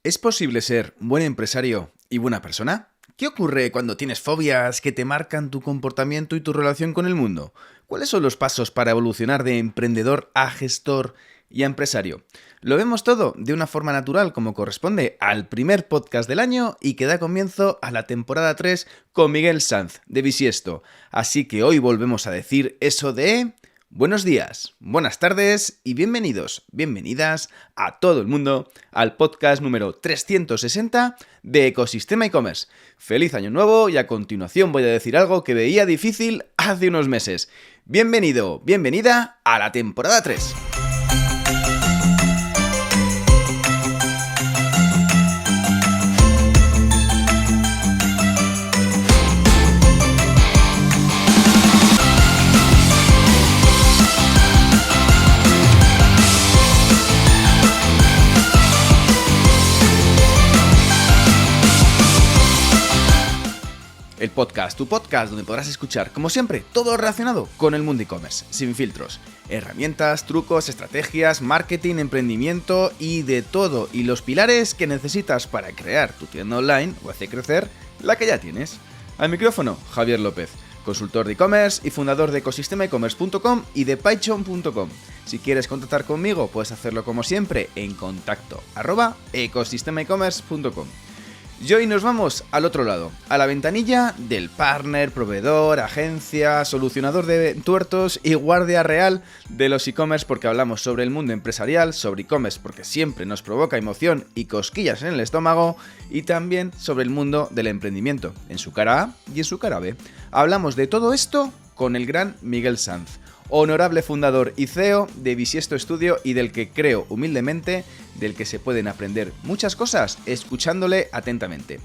¿Es posible ser buen empresario y buena persona? ¿Qué ocurre cuando tienes fobias que te marcan tu comportamiento y tu relación con el mundo? ¿Cuáles son los pasos para evolucionar de emprendedor a gestor y a empresario? Lo vemos todo de una forma natural como corresponde al primer podcast del año y que da comienzo a la temporada 3 con Miguel Sanz de Bisiesto. Así que hoy volvemos a decir eso de... Buenos días, buenas tardes y bienvenidos, bienvenidas a todo el mundo al podcast número 360 de Ecosistema e-commerce. Feliz año nuevo y a continuación voy a decir algo que veía difícil hace unos meses. Bienvenido, bienvenida a la temporada 3. El podcast, tu podcast, donde podrás escuchar, como siempre, todo relacionado con el mundo e-commerce, sin filtros. Herramientas, trucos, estrategias, marketing, emprendimiento y de todo. Y los pilares que necesitas para crear tu tienda online o hacer crecer la que ya tienes. Al micrófono, Javier López, consultor de e-commerce y fundador de ecosistemaecommerce.com y de Python.com. Si quieres contactar conmigo, puedes hacerlo como siempre en contacto@ecosistemaecommerce.com. Y hoy nos vamos al otro lado, a la ventanilla del partner, proveedor, agencia, solucionador de tuertos y guardia real de los e-commerce, porque hablamos sobre el mundo empresarial, sobre e-commerce porque siempre nos provoca emoción y cosquillas en el estómago, y también sobre el mundo del emprendimiento, en su cara A y en su cara B. Hablamos de todo esto con el gran Miguel Sanz, honorable fundador y CEO de Bisiesto Studio y del que creo humildemente del que se pueden aprender muchas cosas escuchándole atentamente.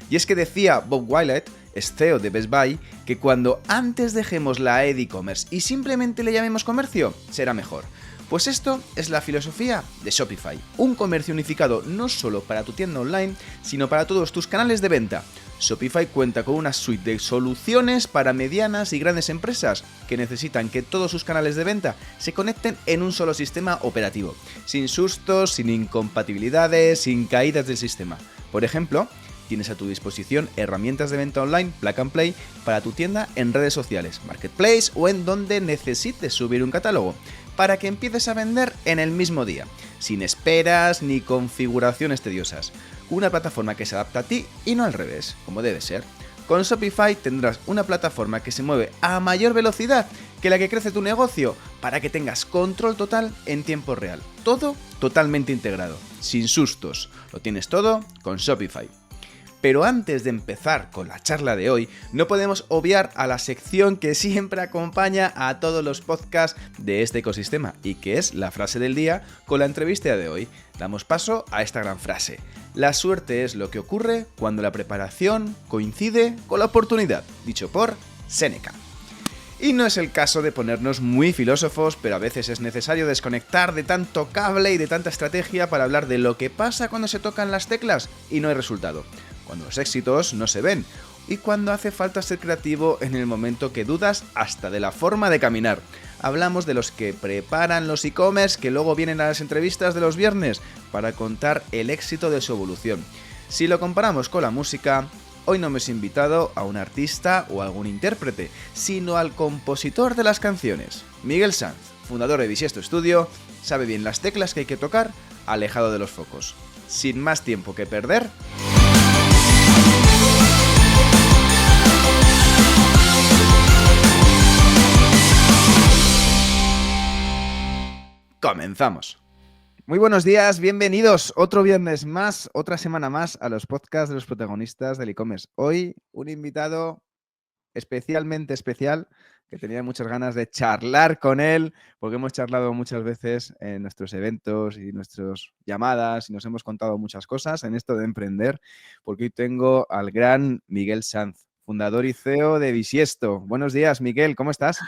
Y es que decía Bob Willett, CEO de Best Buy, que cuando antes dejemos la E de e-commerce y simplemente le llamemos comercio, será mejor. Pues esto es la filosofía de Shopify, un comercio unificado no solo para tu tienda online, sino para todos tus canales de venta. Shopify cuenta con una suite de soluciones para medianas y grandes empresas que necesitan que todos sus canales de venta se conecten en un solo sistema operativo, sin sustos, sin incompatibilidades, sin caídas del sistema. Por ejemplo, tienes a tu disposición herramientas de venta online plug and play para tu tienda en redes sociales, marketplace o en donde necesites subir un catálogo, para que empieces a vender en el mismo día, sin esperas ni configuraciones tediosas. Una plataforma que se adapta a ti y no al revés, como debe ser. Con Shopify tendrás una plataforma que se mueve a mayor velocidad que la que crece tu negocio, para que tengas control total en tiempo real. Todo totalmente integrado, sin sustos. Lo tienes todo con Shopify. Pero antes de empezar con la charla de hoy, no podemos obviar a la sección que siempre acompaña a todos los podcasts de este ecosistema, y que es la frase del día con la entrevista de hoy. Damos paso a esta gran frase: la suerte es lo que ocurre cuando la preparación coincide con la oportunidad, dicho por Séneca. Y no es el caso de ponernos muy filósofos, pero a veces es necesario desconectar de tanto cable y de tanta estrategia para hablar de lo que pasa cuando se tocan las teclas y no hay resultado, cuando los éxitos no se ven y cuando hace falta ser creativo en el momento que dudas hasta de la forma de caminar. Hablamos de los que preparan los e-commerce que luego vienen a las entrevistas de los viernes para contar el éxito de su evolución. Si lo comparamos con la música, hoy no hemos invitado a un artista o a algún intérprete, sino al compositor de las canciones. Miguel Sanz, fundador de Bisiesto Studio, sabe bien las teclas que hay que tocar alejado de los focos. Sin más tiempo que perder, comenzamos. Muy buenos días, bienvenidos otro viernes más, otra semana más a los podcasts de los protagonistas del e-commerce. Hoy un invitado especialmente especial, que tenía muchas ganas de charlar con él, porque hemos charlado muchas veces en nuestros eventos y nuestras llamadas y nos hemos contado muchas cosas en esto de emprender, porque hoy tengo al gran Miguel Sanz, fundador y CEO de Bisiesto. Buenos días, Miguel, ¿cómo estás?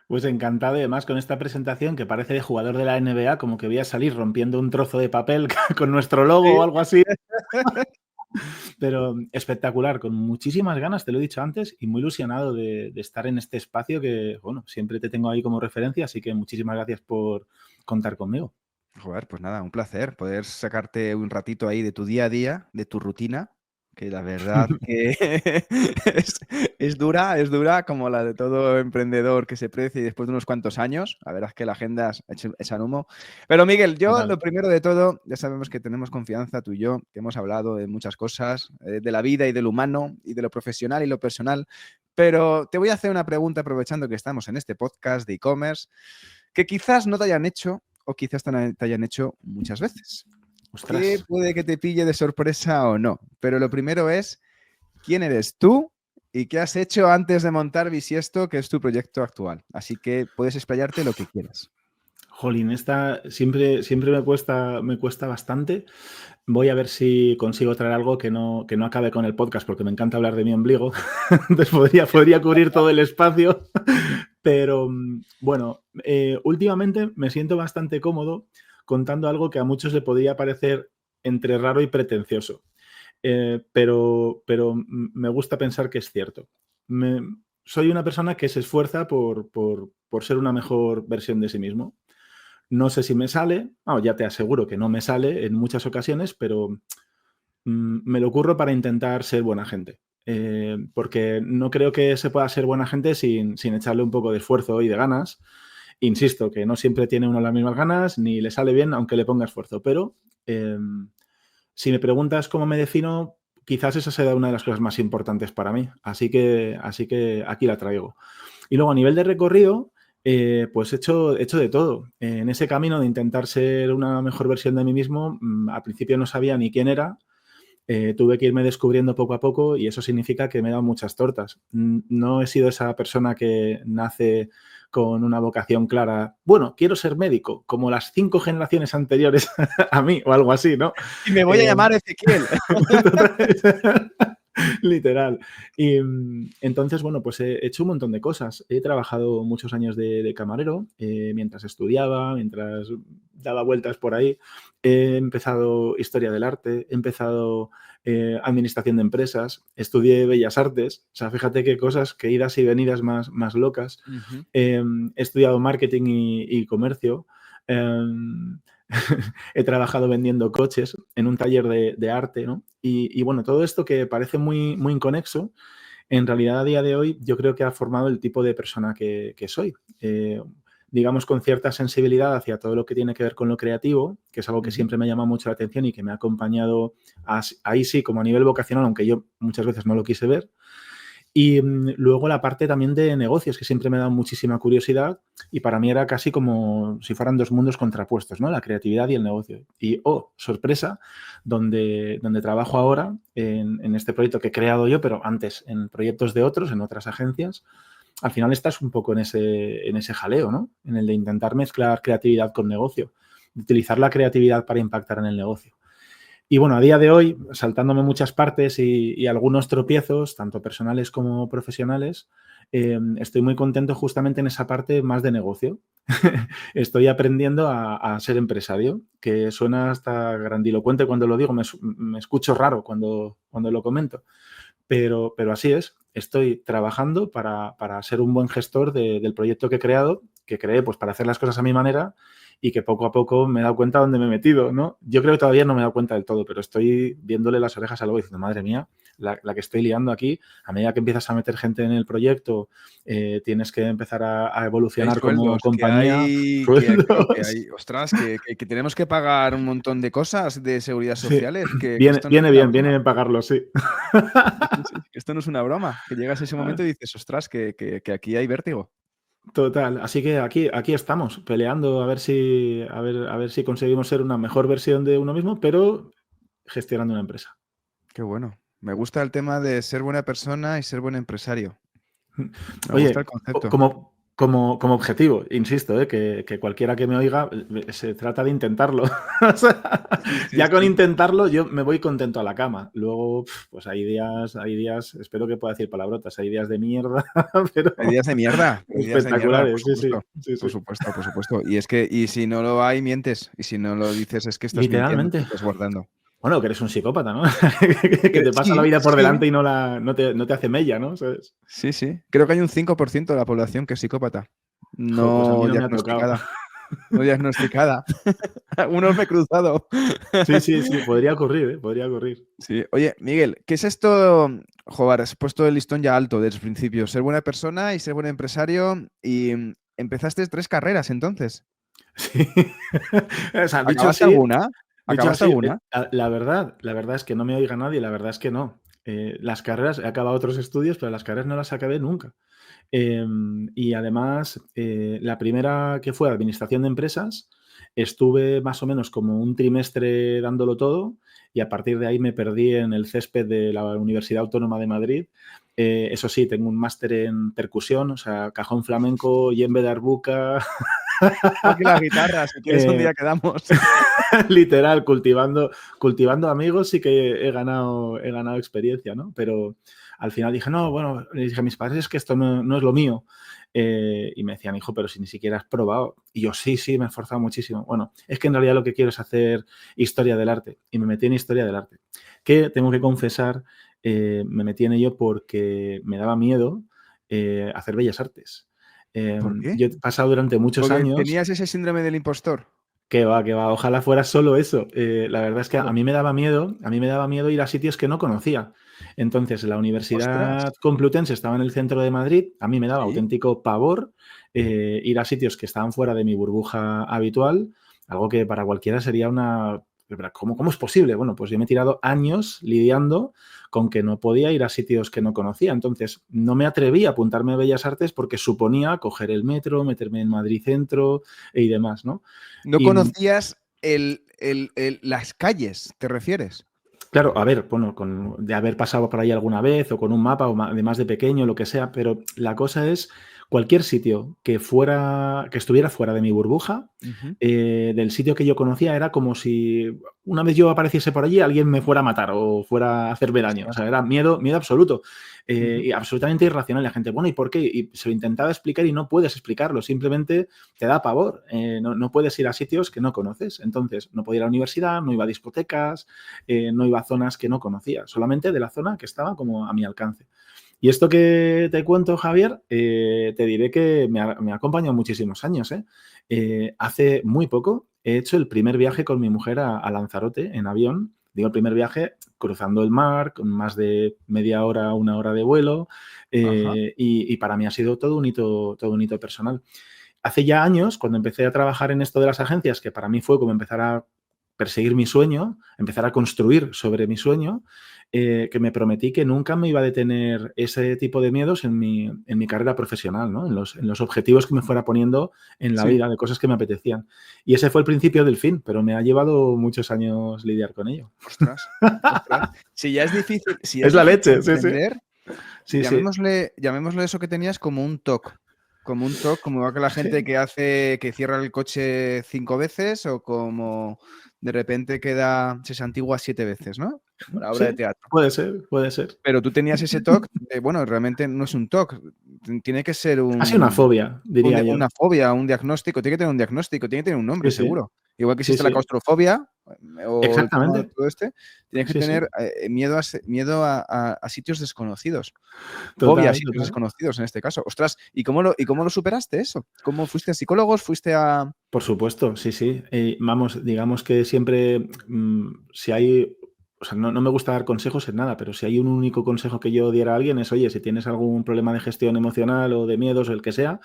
Pues encantado, y además con esta presentación que parece de jugador de la NBA, como que voy a salir rompiendo un trozo de papel con nuestro logo o algo así. Pero espectacular, con muchísimas ganas, te lo he dicho antes, y muy ilusionado de estar en este espacio que, bueno, siempre te tengo ahí como referencia, así que muchísimas gracias por contar conmigo. Joder, pues nada, un placer poder sacarte un ratito ahí de tu día a día, de tu rutina, que la verdad que es, es dura como la de todo emprendedor que se precie después de unos cuantos años. La verdad es que la agenda echan humo. Pero Miguel, yo Total. lo primero de todo, ya sabemos que tenemos confianza tú y yo, que hemos hablado de muchas cosas, de la vida y del humano, y de lo profesional y lo personal. Pero te voy a hacer una pregunta aprovechando que estamos en este podcast de e-commerce, que quizás no te hayan hecho o quizás te hayan hecho muchas veces. Que Ostras. puede que te pille de sorpresa o no. Pero lo primero es, ¿quién eres tú y qué has hecho antes de montar Bisiesto, que es tu proyecto actual? Así que puedes explayarte lo que quieras. Jolín, esta siempre me cuesta bastante. Voy a ver si consigo traer algo que no acabe con el podcast, porque me encanta hablar de mi ombligo. Entonces podría cubrir todo el espacio. Pero bueno, últimamente me siento bastante cómodo contando algo que a muchos le podría parecer entre raro y pretencioso. Pero me gusta pensar que es cierto. Soy una persona que se esfuerza por ser una mejor versión de sí mismo. No sé si me sale, ya te aseguro que no me sale en muchas ocasiones, pero me lo ocurro para intentar ser buena gente. Porque no creo que se pueda ser buena gente sin echarle un poco de esfuerzo y de ganas. Insisto, que no siempre tiene uno las mismas ganas, ni le sale bien aunque le ponga esfuerzo, pero si me preguntas cómo me defino, quizás esa sea una de las cosas más importantes para mí. Así que aquí la traigo. Y luego a nivel de recorrido, pues he hecho de todo. En ese camino de intentar ser una mejor versión de mí mismo, al principio no sabía ni quién era. Tuve que irme descubriendo poco a poco y eso significa que me he dado muchas tortas. No he sido esa persona que nace con una vocación clara. Bueno, quiero ser médico, como las 5 generaciones anteriores a mí o algo así, ¿no? Y me voy a llamar Ezequiel. Literal. Y entonces, bueno, pues he hecho un montón de cosas. He trabajado muchos años de camarero, mientras estudiaba, mientras daba vueltas por ahí. He empezado historia del arte, he empezado administración de empresas, estudié bellas artes. O sea, fíjate qué cosas, qué idas y venidas más locas. Ujú. He estudiado marketing y comercio. He trabajado vendiendo coches en un taller de arte, ¿no? Y bueno, todo esto que parece muy inconexo, en realidad a día de hoy yo creo que ha formado el tipo de persona que soy. Digamos, con cierta sensibilidad hacia todo lo que tiene que ver con lo creativo, que es algo que Ujú. siempre me llama mucho la atención y que me ha acompañado ahí sí, como a nivel vocacional, aunque yo muchas veces no lo quise ver. Y luego la parte también de negocios, que siempre me ha dado muchísima curiosidad y para mí era casi como si fueran dos mundos contrapuestos, ¿no? La creatividad y el negocio. Y, sorpresa, donde trabajo ahora en este proyecto que he creado yo, pero antes en proyectos de otros, en otras agencias, al final estás un poco en ese jaleo, ¿no? En el de intentar mezclar creatividad con negocio, de utilizar la creatividad para impactar en el negocio. Y bueno, a día de hoy, saltándome muchas partes y algunos tropiezos, tanto personales como profesionales, estoy muy contento justamente en esa parte más de negocio. Estoy aprendiendo a ser empresario, que suena hasta grandilocuente cuando lo digo, me escucho raro cuando lo comento, pero así es. Estoy trabajando para ser un buen gestor del proyecto que he creado, que creé pues para hacer las cosas a mi manera y que poco a poco me he dado cuenta de dónde me he metido, ¿no? Yo creo que todavía no me he dado cuenta del todo, pero estoy viéndole las orejas a algo diciendo, madre mía, la que estoy liando aquí, a medida que empiezas a meter gente en el proyecto, tienes que empezar a Que hay evolucionar como sueldos, compañía. claro, que Sueldos. hay, ostras, que tenemos que pagar un montón de cosas de seguridad Sí, sociales, que viene, esto no es viene una bien, viene broma. bien pagarlo, sí. Sí, sí, sí, que esto no es una broma, que llegas a ese momento y dices, ostras, que aquí hay vértigo. Total, así que aquí estamos, peleando a ver si conseguimos ser una mejor versión de uno mismo, pero gestionando una empresa. Qué bueno. Me gusta el tema de ser buena persona y ser buen empresario. Me gusta el Oye, concepto. como objetivo, insisto, que cualquiera que me oiga, se trata de intentarlo. O sea, Sí, sí, ya con sí. intentarlo yo me voy contento a la cama. Luego, pues hay días, espero que pueda decir palabrotas, hay días de mierda, Hay pero días de mierda, hay días de mierda, por espectaculares, sí, sí, supuesto. sí, Por sí. supuesto, por supuesto. Y si no lo hay, mientes. Y si no lo dices, es que estás mintiendo, te Literalmente. estás guardando. Bueno, que eres un psicópata, ¿no? Que te pasa la Sí, vida por sí, delante y no te hace mella, ¿no? ¿Sabes? sí, sí. Creo que hay un 5% de la población que es psicópata. Jo, pues a mí No no me ha tocado. diagnosticada. No diagnosticada. Un orfe cruzado. Sí, sí, sí, podría ocurrir, ¿eh? Podría ocurrir. Sí. Oye, Miguel, ¿qué es esto? Joder, has puesto el listón ya alto desde el principio. Ser buena persona y ser buen empresario. Y empezaste 3 carreras entonces. Sí. O sea, ¿Acabaste alguna? dicho ¿Acabaste así, alguna? la verdad es que no me oiga nadie, la verdad es que no. Las carreras, he acabado otros estudios, pero las carreras no las acabé nunca. Y además, la primera que fue Administración de Empresas, estuve más o menos como un trimestre dándolo todo y a partir de ahí me perdí en el césped de la Universidad Autónoma de Madrid. Eso sí, tengo un máster en percusión, o sea, cajón flamenco, yembe de arbuca, Tengo aquí la guitarra, si quieres un eh, día quedamos. literal, cultivando amigos, sí que he ganado experiencia, ¿no? Pero al final dije, no, bueno, le dije a mis padres, es que esto no es lo mío. Y me decían, hijo, pero si ni siquiera has probado. Y yo, sí, sí, me he esforzado muchísimo. Bueno, es que en realidad lo que quiero es hacer historia del arte. Y me metí en historia del arte. Que tengo que confesar, me metí en ello porque me daba miedo hacer bellas artes. ¿Por qué? Yo he pasado durante muchos Porque años. tenías ese síndrome del impostor. Que va, que va. Ojalá fuera solo eso. La verdad es que a Claro. mí me daba miedo, a mí me daba miedo ir a sitios que no conocía. Entonces, la Ostras. Universidad Complutense estaba en el centro de Madrid. A mí me daba Sí. auténtico pavor ir a sitios que estaban fuera de mi burbuja habitual, algo que para cualquiera sería una... ¿Cómo es posible? Bueno, pues yo me he tirado años lidiando con que no podía ir a sitios que no conocía. Entonces, no me atreví a apuntarme a Bellas Artes porque suponía coger el metro, meterme en Madrid Centro y demás, ¿no? No Y conocías las calles, ¿te refieres? claro, a ver, bueno, de haber pasado por ahí alguna vez o con un mapa o además de pequeño, lo que sea, pero la cosa es cualquier sitio que estuviera fuera de mi burbuja, Ujú. del sitio que yo conocía, era como si una vez yo apareciese por allí, alguien me fuera a matar o fuera a hacerme daño. O Ostras. sea, era miedo absoluto. Ujú. Y absolutamente irracional. La gente, bueno, ¿y por qué? Y se lo intentaba explicar y no puedes explicarlo, simplemente te da pavor. No puedes ir a sitios que no conoces. Entonces, no podía ir a la universidad, no iba a discotecas, no iba a zonas que no conocía, solamente de la zona que estaba como a mi alcance. Y esto que te cuento, Javier, te diré que me ha acompañado muchísimos años. Hace muy poco he hecho el primer viaje con mi mujer a Lanzarote en avión. Digo, el primer viaje cruzando el mar, con más de media hora, una hora de vuelo. Ajá. Y para mí ha sido todo un hito personal. Hace ya años, cuando empecé a trabajar en esto de las agencias, que para mí fue como empezar a perseguir mi sueño, empezar a construir sobre mi sueño, que me prometí que nunca me iba a detener ese tipo de miedos en mi carrera profesional, ¿no? En los objetivos que me fuera poniendo en la Sí. vida, de cosas que me apetecían. Y ese fue el principio del fin, pero me ha llevado muchos años lidiar con ello. Ostras. Ostras. Si ya Es es la difícil leche, sí, sí. emprender, Sí, sí. llamémosle eso que tenías como un TOC. Como un TOC, como va que la gente que cierra el coche 5 veces o como de repente se santigua 7 veces, ¿no? Como la obra de Sí, teatro. puede ser, puede ser. Pero tú tenías ese TOC de, bueno, realmente no es un TOC, tiene que ser Ha sido una fobia, diría yo. una fobia, un diagnóstico, tiene que tener un diagnóstico, tiene que tener un nombre, Sí, sí. seguro. Igual que Sí, existe la sí. claustrofobia o el tema de Exactamente. todo tienes que Sí, sí. tener miedo a sitios desconocidos. Fobia a Total, sitios total. desconocidos en este caso. Ostras, ¿y cómo lo superaste eso? ¿Cómo fuiste a psicólogos? ¿Fuiste a...? Por supuesto, sí, sí. Vamos, digamos que siempre, si hay, o sea, no me gusta dar consejos en nada, pero si hay un único consejo que yo diera a alguien es, oye, si tienes algún problema de gestión emocional o de miedos o el que sea,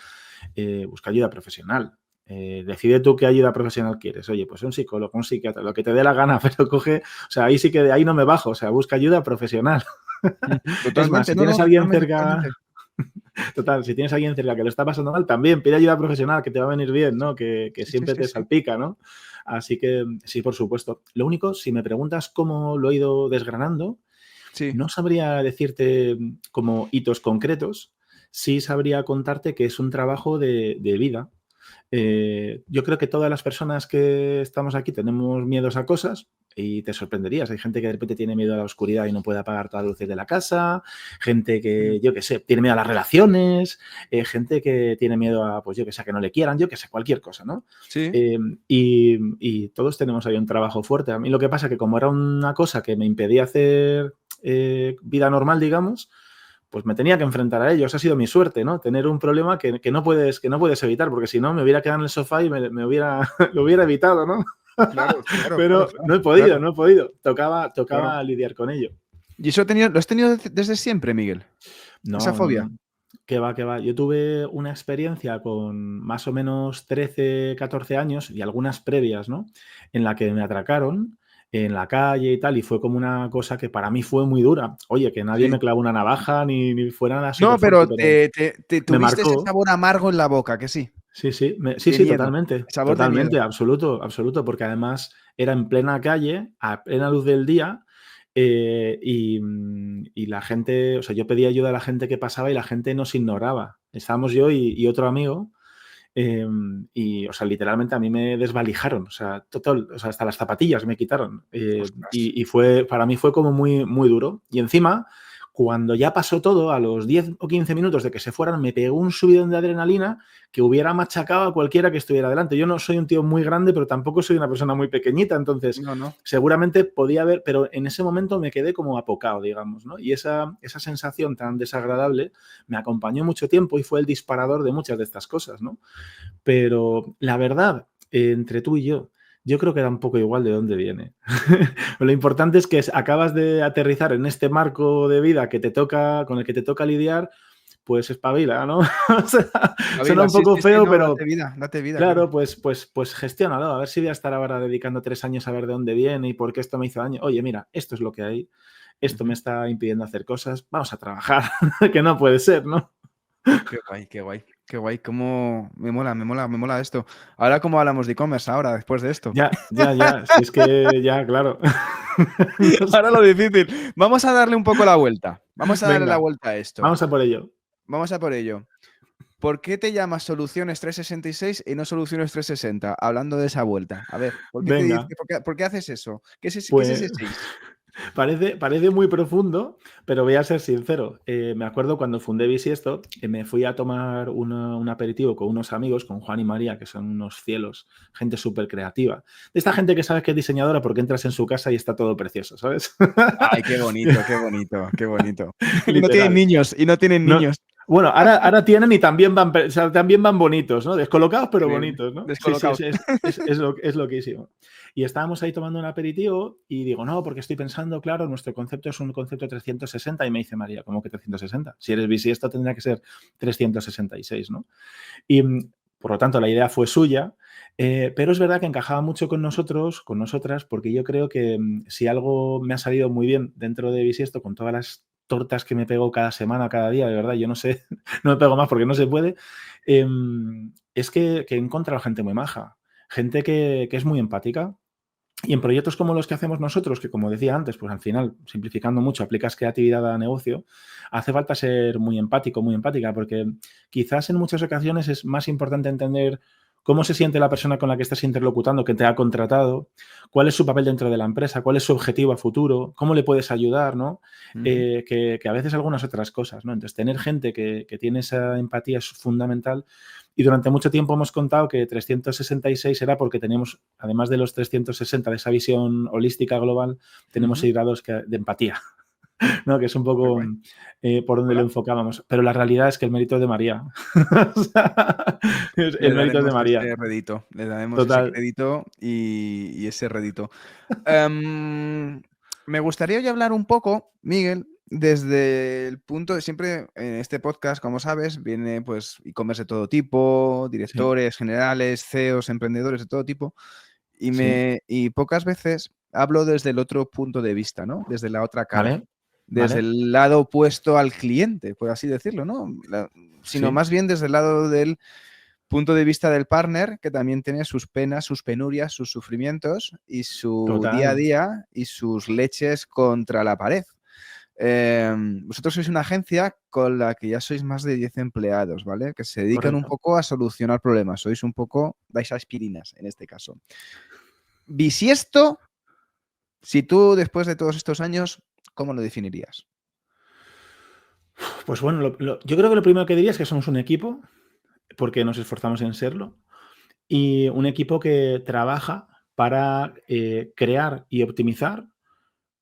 busca ayuda profesional. Decide tú qué ayuda profesional quieres. Oye, pues un psicólogo, un psiquiatra, lo que te dé la gana, pero coge, o sea, ahí sí que de ahí no me bajo, o sea, busca ayuda profesional. Ujú. Es más, Totalmente, si no, tienes no, a alguien totalmente, cerca, totalmente. total, si tienes a alguien cerca que lo está pasando mal, también pide ayuda profesional, que te va a venir bien, ¿no? Que Sí, sí, siempre sí, te sí. salpica, ¿no? Así que sí, por supuesto. Lo único, si me preguntas cómo lo he ido desgranando, Sí. no sabría decirte como hitos concretos, sí sabría contarte que es un trabajo de vida. Yo creo que todas las personas que estamos aquí tenemos miedos a cosas y te sorprenderías. Hay gente que de repente tiene miedo a la oscuridad y no puede apagar todas las luces de la casa, gente Mm. que, yo qué sé, tiene miedo a las relaciones, gente que tiene miedo a, pues yo que sé, a que no le quieran, yo que sé, cualquier cosa, ¿no? Sí. Y todos tenemos ahí un trabajo fuerte. A mí lo que pasa es que como era una cosa que me impedía hacer vida normal, digamos, pues me tenía que enfrentar a ello. Esa ha sido mi suerte, ¿no? Tener un problema que no puedes evitar, porque si no me hubiera quedado en el sofá y me hubiera, lo hubiera evitado, ¿no? Claro, claro, Pero claro, no he claro, podido. claro. Tocaba lidiar con ello. ¿Y eso lo has tenido desde siempre, Miguel? ¿Esa No, no, fobia? no. Que va, que va. Yo tuve una experiencia con más o menos 13, 14 años y algunas previas, ¿no? En la que me atracaron en la calle y tal, y fue como una cosa que para mí fue muy dura. Oye, que nadie Sí. me clavó una navaja ni fuera nada No, súper fuerte, pero pero te me tuviste ese marcó. sabor amargo en la boca, que sí. Sí, sí, sí, De sí, miedo. totalmente, Sabor de miedo. totalmente, absoluto, absoluto, porque además era en plena calle, a plena luz del día, y la gente, o sea, yo pedía ayuda a la gente que pasaba y la gente nos ignoraba. Estábamos yo y otro amigo, y, o sea, literalmente a mí me desvalijaron, o sea, total, o sea, hasta las zapatillas me quitaron. Ostras. Para mí fue como muy, muy duro. Y encima, cuando ya pasó todo, a los 10 o 15 minutos de que se fueran, me pegó un subidón de adrenalina que hubiera machacado a cualquiera que estuviera delante. Yo no soy un tío muy grande, pero tampoco soy una persona muy pequeñita, entonces No, no. seguramente podía haber, pero en ese momento me quedé como apocado, digamos, ¿no? Y esa sensación tan desagradable me acompañó mucho tiempo y fue el disparador de muchas de estas cosas, ¿no? Pero la verdad, entre tú y yo creo que da un poco igual de dónde viene. Lo importante es que acabas de aterrizar en este marco de vida que te toca, con el que te toca lidiar, pues espabila, ¿no? O sea, suena Espabila, un sí, poco sí, sí, feo, no, pero date vida, claro. claro, pues gestiónalo. A ver si voy a estar ahora dedicando 3 años a ver de dónde viene y por qué esto me hizo daño. Oye, mira, esto es lo que hay, esto me Ujú. está impidiendo hacer cosas, vamos a trabajar, que no puede ser, ¿no? Qué guay, qué guay, qué guay. Cómo me mola, me mola, me mola esto. Ahora, ¿cómo hablamos de e-commerce ahora, después de esto? Ya, si es que ya, claro. No Ahora sé. lo difícil. Vamos a darle un poco la vuelta. Vamos a darle la Venga, vuelta a esto. vamos a por ello. Vamos a por ello. ¿Por qué te llamas Soluciones 366 y no Soluciones 360? Hablando de esa vuelta. A ver, ¿por qué te dice, Venga, por qué haces eso? ¿Qué es ese pues 6? parece muy profundo, pero voy a ser sincero. Me acuerdo cuando fundé Bisiesto, me fui a tomar un aperitivo con unos amigos, con Juan y María, que son unos cielos, gente súper creativa. De esta gente que sabes que es diseñadora porque entras en su casa y está todo precioso, ¿sabes? Ay, qué bonito, qué bonito, qué bonito. Y no tienen Literal. niños, y no tienen No, niños. bueno, ahora tienen y también o sea, también van bonitos, ¿no? Descolocados, pero Increíble. bonitos, ¿no? Sí, sí, Descolocados. es loquísimo. Y estábamos ahí tomando un aperitivo y digo, no, porque estoy pensando, claro, nuestro concepto es un concepto 360. Y me dice María, ¿cómo que 360? Si eres bisiesto tendría que ser 366, ¿no? Y por lo tanto la idea fue suya, pero es verdad que encajaba mucho con nosotros, con nosotras, porque yo creo que si algo me ha salido muy bien dentro de Bisiesto, con todas las tortas que me pego cada semana, cada día, de verdad, yo no sé, no me pego más porque no se puede, es que he encontrado gente muy maja, gente que es muy empática. Y en proyectos como los que hacemos nosotros, que como decía antes, pues al final, simplificando mucho, aplicas creatividad a negocio, hace falta ser muy empático, muy empática, porque quizás en muchas ocasiones es más importante entender cómo se siente la persona con la que estás interlocutando, que te ha contratado, cuál es su papel dentro de la empresa, cuál es su objetivo a futuro, cómo le puedes ayudar, ¿no? Ujú. Que a veces algunas otras cosas, ¿no? Entonces, tener gente que tiene esa empatía es fundamental. Y durante mucho tiempo hemos contado que 366 era porque teníamos, además de los 360 de esa visión holística global, tenemos Ujú. 6 grados de empatía, ¿no? Que es un Qué poco guay. por donde lo Hola. enfocábamos. Pero la realidad es que el mérito es de María. O sea, Le el mérito es de daremos María. ese rédito, le daremos ese Total. crédito y ese rédito. Em, Me gustaría hoy hablar un poco, Miguel, desde el punto de siempre en este podcast, como sabes, viene pues e-commerce de todo tipo, Sí, directores generales, CEOs, emprendedores de todo tipo, sí. y pocas veces hablo desde el otro punto de vista, ¿no? Desde la otra cara, ¿Vale? desde ¿Vale? el lado opuesto al cliente, por así decirlo, ¿no? Sino Sí. más bien desde el lado del punto de vista del partner, que también tiene sus penas, sus penurias, sus sufrimientos y su día a Total. día y sus leches contra la pared. Vosotros sois una agencia con la que ya sois más de 10 empleados, ¿vale? Que se dedican un Correcto. poco a solucionar problemas. Sois un poco, dais aspirinas en este caso. Bisiesto, si tú después de todos estos años, ¿cómo lo definirías? Pues bueno, yo creo que lo primero que diría es que somos un equipo, porque nos esforzamos en serlo. Y un equipo que trabaja para crear y optimizar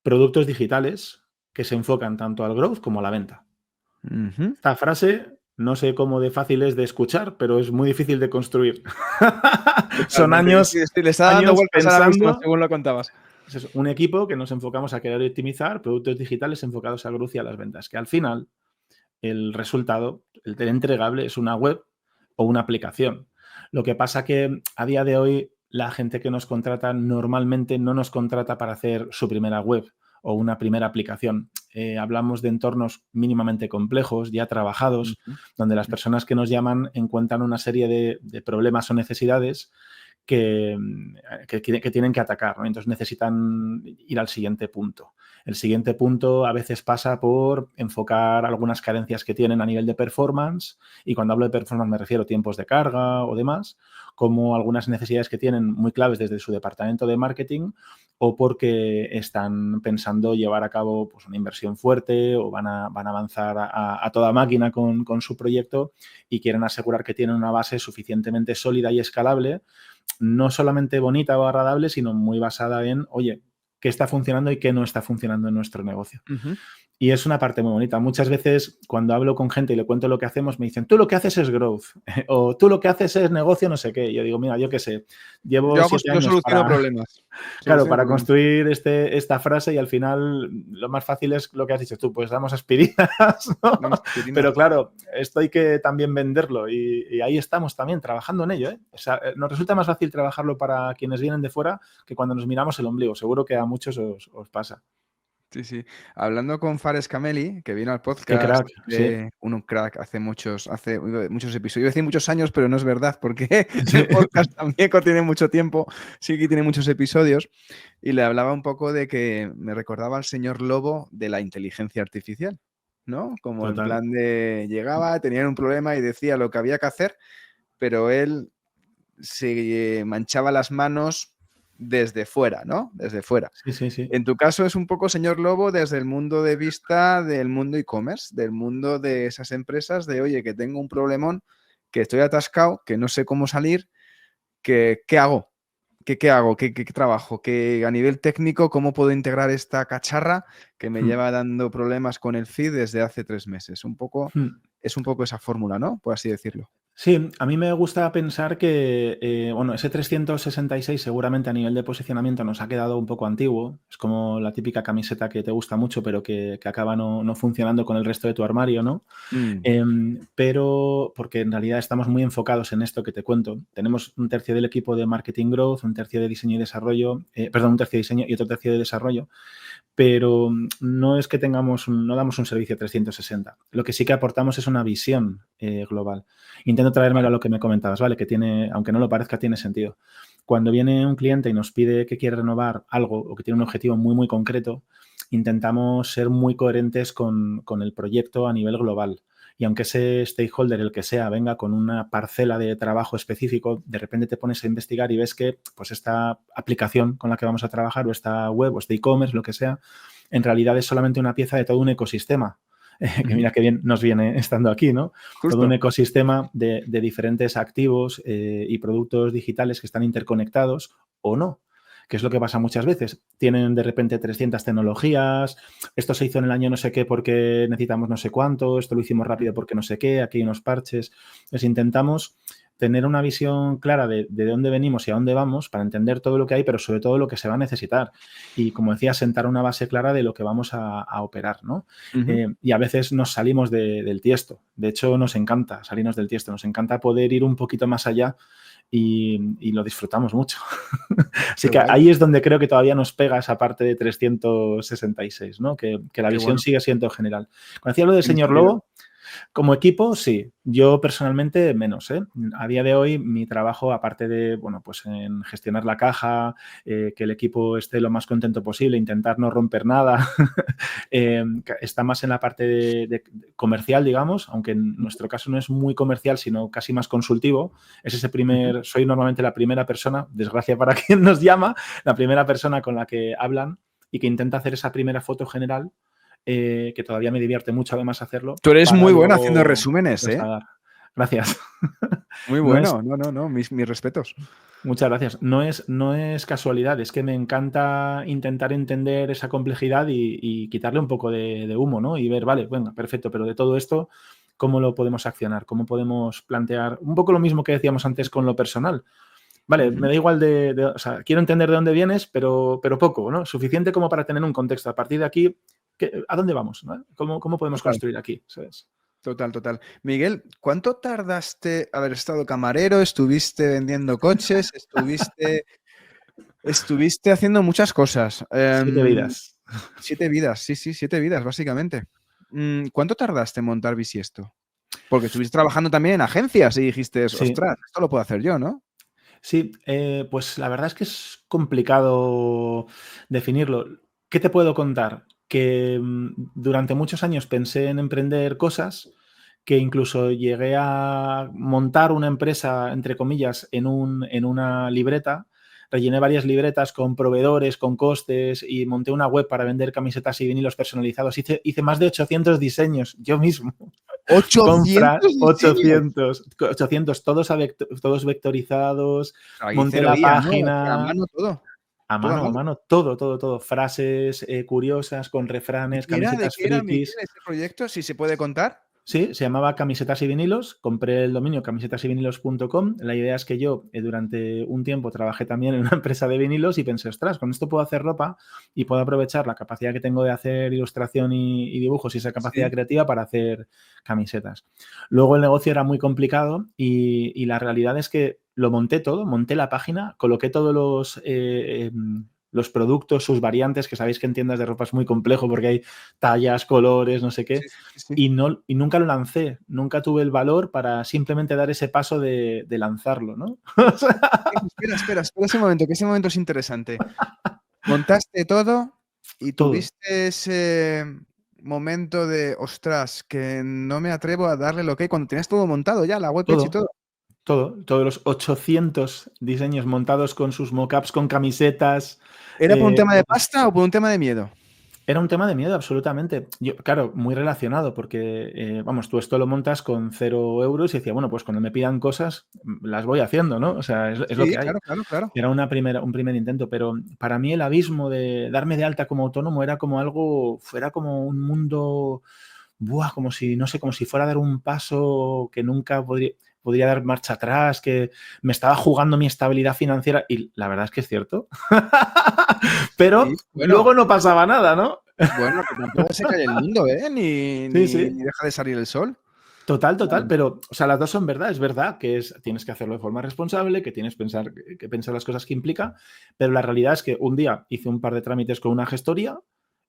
productos digitales que se enfocan tanto al growth como a la venta. Ujú. Esta frase no sé cómo de fácil es de escuchar, pero es muy difícil de construir. Son Totalmente. años, Sí, sí, le está dando años vueltas ahora mismo pensando. según lo contabas. Pues eso, un equipo que nos enfocamos a crear y optimizar productos digitales enfocados a growth y a las ventas, que al final el resultado, el entregable, es una web o una aplicación. Lo que pasa que a día de hoy la gente que nos contrata normalmente no nos contrata para hacer su primera web o una primera aplicación. Hablamos de entornos mínimamente complejos, ya trabajados, Ujú. donde las personas que nos llaman encuentran una serie de problemas o necesidades que, que tienen que atacar, ¿no? Entonces necesitan ir al siguiente punto. El siguiente punto a veces pasa por enfocar algunas carencias que tienen a nivel de performance, y cuando hablo de performance me refiero a tiempos de carga o demás, como algunas necesidades que tienen muy claves desde su departamento de marketing, o porque están pensando llevar a cabo pues, una inversión fuerte o van a avanzar a toda máquina con su proyecto y quieren asegurar que tienen una base suficientemente sólida y escalable, no solamente bonita o agradable, sino muy basada en, oye, qué está funcionando y qué no está funcionando en nuestro negocio. Ujú. Y es una parte muy bonita. Muchas veces cuando hablo con gente y le cuento lo que hacemos, me dicen, tú lo que haces es growth o tú lo que haces es negocio no sé qué. Y yo digo, mira, yo qué sé, llevo siete Yo años soluciono para, problemas. claro, Soluciono para problemas. construir esta frase, y al final lo más fácil es lo que has dicho tú, pues damos aspirinas, ¿no? Damos aspirinas. Pero claro, esto hay que también venderlo y ahí estamos también trabajando en ello, ¿eh? O sea, nos resulta más fácil trabajarlo para quienes vienen de fuera que cuando nos miramos el ombligo. Seguro que a muchos os pasa. Sí, sí. Hablando con Fares Cameli, que vino al Qué podcast, crack, sí. un crack hace muchos episodios. Iba a decir muchos años, pero no es verdad, porque Sí. el podcast también tiene mucho tiempo, sí que tiene muchos episodios, y le hablaba un poco de que me recordaba al señor Lobo de la inteligencia artificial, ¿no? Como en Total. plan de llegaba, tenían un problema y decía lo que había que hacer, pero él se manchaba las manos desde fuera, ¿no? Desde fuera. Sí, sí, sí. En tu caso es un poco, señor Lobo, desde el mundo de vista del mundo e-commerce, del mundo de esas empresas de, oye, que tengo un problemón, que estoy atascado, que no sé cómo salir, que, ¿qué hago? ¿Qué hago? ¿Qué trabajo? Que a nivel técnico, ¿cómo puedo integrar esta cacharra que me Hmm. lleva dando problemas con el feed desde hace 3 meses? Hmm. Es un poco esa fórmula, ¿no? Por así decirlo. Sí, a mí me gusta pensar que, bueno, ese 366 seguramente a nivel de posicionamiento nos ha quedado un poco antiguo. Es como la típica camiseta que te gusta mucho, pero que acaba no funcionando con el resto de tu armario, ¿no? Mm. Pero porque en realidad estamos muy enfocados en esto que te cuento. Tenemos un tercio del equipo de marketing growth, un tercio de diseño y desarrollo, perdón, un tercio de diseño y otro tercio de desarrollo, pero no es que no damos un servicio 360. Lo que sí que aportamos es una visión global. Intento traérmelo Vale. a lo que me comentabas, ¿vale? Que tiene, aunque no lo parezca, tiene sentido. Cuando viene un cliente y nos pide que quiere renovar algo o que tiene un objetivo muy, muy concreto, intentamos ser muy coherentes con el proyecto a nivel global. Y aunque ese stakeholder, el que sea, venga con una parcela de trabajo específico, de repente te pones a investigar y ves que pues, esta aplicación con la que vamos a trabajar o esta web o este e-commerce, lo que sea, en realidad es solamente una pieza de todo un ecosistema. Que Ujú. mira qué bien nos viene estando aquí, ¿no? Todo un Justo. ecosistema de diferentes activos y productos digitales que están interconectados o no, que es lo que pasa muchas veces. Tienen de repente 300 tecnologías, esto se hizo en el año no sé qué porque necesitamos no sé cuánto, esto lo hicimos rápido porque no sé qué, aquí hay unos parches. Entonces intentamos tener una visión clara de dónde venimos y a dónde vamos para entender todo lo que hay, pero sobre todo lo que se va a necesitar. Y como decía, sentar una base clara de lo que vamos a operar, ¿no? Ujú. Y a veces nos salimos del tiesto. De hecho, nos encanta salirnos del tiesto, nos encanta poder ir un poquito más allá y lo disfrutamos mucho. Así Qué que guay, ahí es donde creo que todavía nos pega esa parte de 366, ¿no? Que la qué visión bueno. sigue siendo general. Cuando decía lo del Tiene señor sentido. Lobo, como equipo, sí. Yo personalmente menos, ¿eh? A día de hoy mi trabajo, aparte de, bueno, pues en gestionar la caja, que el equipo esté lo más contento posible, intentar no romper nada, está más en la parte de comercial, digamos, aunque en nuestro caso no es muy comercial, sino casi más consultivo. Es Ujú. soy normalmente la primera persona, desgracia para quien nos llama, la primera persona con la que hablan y que intenta hacer esa primera foto general, que todavía me divierte mucho además hacerlo, Tú eres para muy bueno haciendo luego resúmenes, ¿eh? trasladar. Gracias. Muy No es, bueno, no, mis respetos. muchas gracias. No es casualidad, es que me encanta intentar entender esa complejidad y quitarle un poco de humo, ¿no? Y ver, vale, venga, perfecto, pero de todo esto, ¿cómo lo podemos accionar? ¿Cómo podemos plantear un poco lo mismo que decíamos antes con lo personal? Vale, me Ujú. da igual o sea, quiero entender de dónde vienes, pero poco, ¿no? Suficiente como para tener un contexto. A partir de aquí, ¿a dónde vamos? ¿No? ¿Cómo podemos Total, construir aquí? ¿Sabes? total. Miguel, ¿cuánto tardaste haber estado camarero? ¿Estuviste vendiendo coches? ¿Estuviste haciendo muchas cosas? 7 vidas. 7 vidas, sí, 7 vidas, básicamente. ¿Cuánto tardaste en montar Bisiesto? Porque estuviste trabajando también en agencias y dijiste, Sí, ostras, esto lo puedo hacer yo, ¿no? sí, pues la verdad es que es complicado definirlo. ¿Qué te puedo contar? Que durante muchos años pensé en emprender cosas, que incluso llegué a montar una empresa, entre comillas, en una libreta. Rellené varias libretas con proveedores, con costes y monté una web para vender camisetas y vinilos personalizados. Hice más de 800 diseños yo mismo. Compra 800 diseños. 800 todos vectorizados, Ahí monté cero la IA, ¿no? A página mano todo. a Todo a mano, a mano. mano, todo. Frases curiosas con refranes, ¿De camisetas qué era, Miguel, frikis. ese proyecto? Si se puede contar. Sí, se llamaba Camisetas y Vinilos. Compré el dominio camisetasyvinilos.com. La idea es que yo durante un tiempo trabajé también en una empresa de vinilos y pensé, ostras, con esto puedo hacer ropa y puedo aprovechar la capacidad que tengo de hacer ilustración y dibujos y esa capacidad Sí. creativa para hacer camisetas. Luego el negocio era muy complicado y la realidad es que lo monté todo, monté la página, coloqué todos los productos, sus variantes, que sabéis que en tiendas de ropa es muy complejo porque hay tallas, colores, no sé qué, Sí. y nunca lo lancé, nunca tuve el valor para simplemente dar ese paso de lanzarlo, ¿no? Espera ese momento, que ese momento es interesante. Montaste todo y Todo, tuviste ese momento de, ostras, que no me atrevo a darle el ok cuando tenías todo montado ya, la web hecha y todo, todo. todos los 800 diseños montados con sus mockups, con camisetas. ¿Era por un tema de Bueno, pasta o por un tema de miedo? era un tema de miedo, absolutamente. Yo, claro, muy relacionado, porque, vamos, tú esto lo montas con 0 euros y decía, bueno, pues cuando me pidan cosas, las voy haciendo, ¿no? O sea, es lo Sí, que hay. claro. Era un primer intento, pero para mí el abismo de darme de alta como autónomo era como algo, fuera como un mundo, buah, como si, no sé, como si fuera a dar un paso que nunca podría dar marcha atrás, que me estaba jugando mi estabilidad financiera y la verdad es que es cierto. Pero Sí, bueno, luego no pasaba nada, ¿no? que tampoco se cae el mundo, ¿eh? Ni, Sí, ni, sí. ni deja de salir el sol. Total, pero, o sea, las dos son verdad, es verdad que tienes que hacerlo de forma responsable, que tienes que pensar las cosas que implica, pero la realidad es que un día hice un par de trámites con una gestoría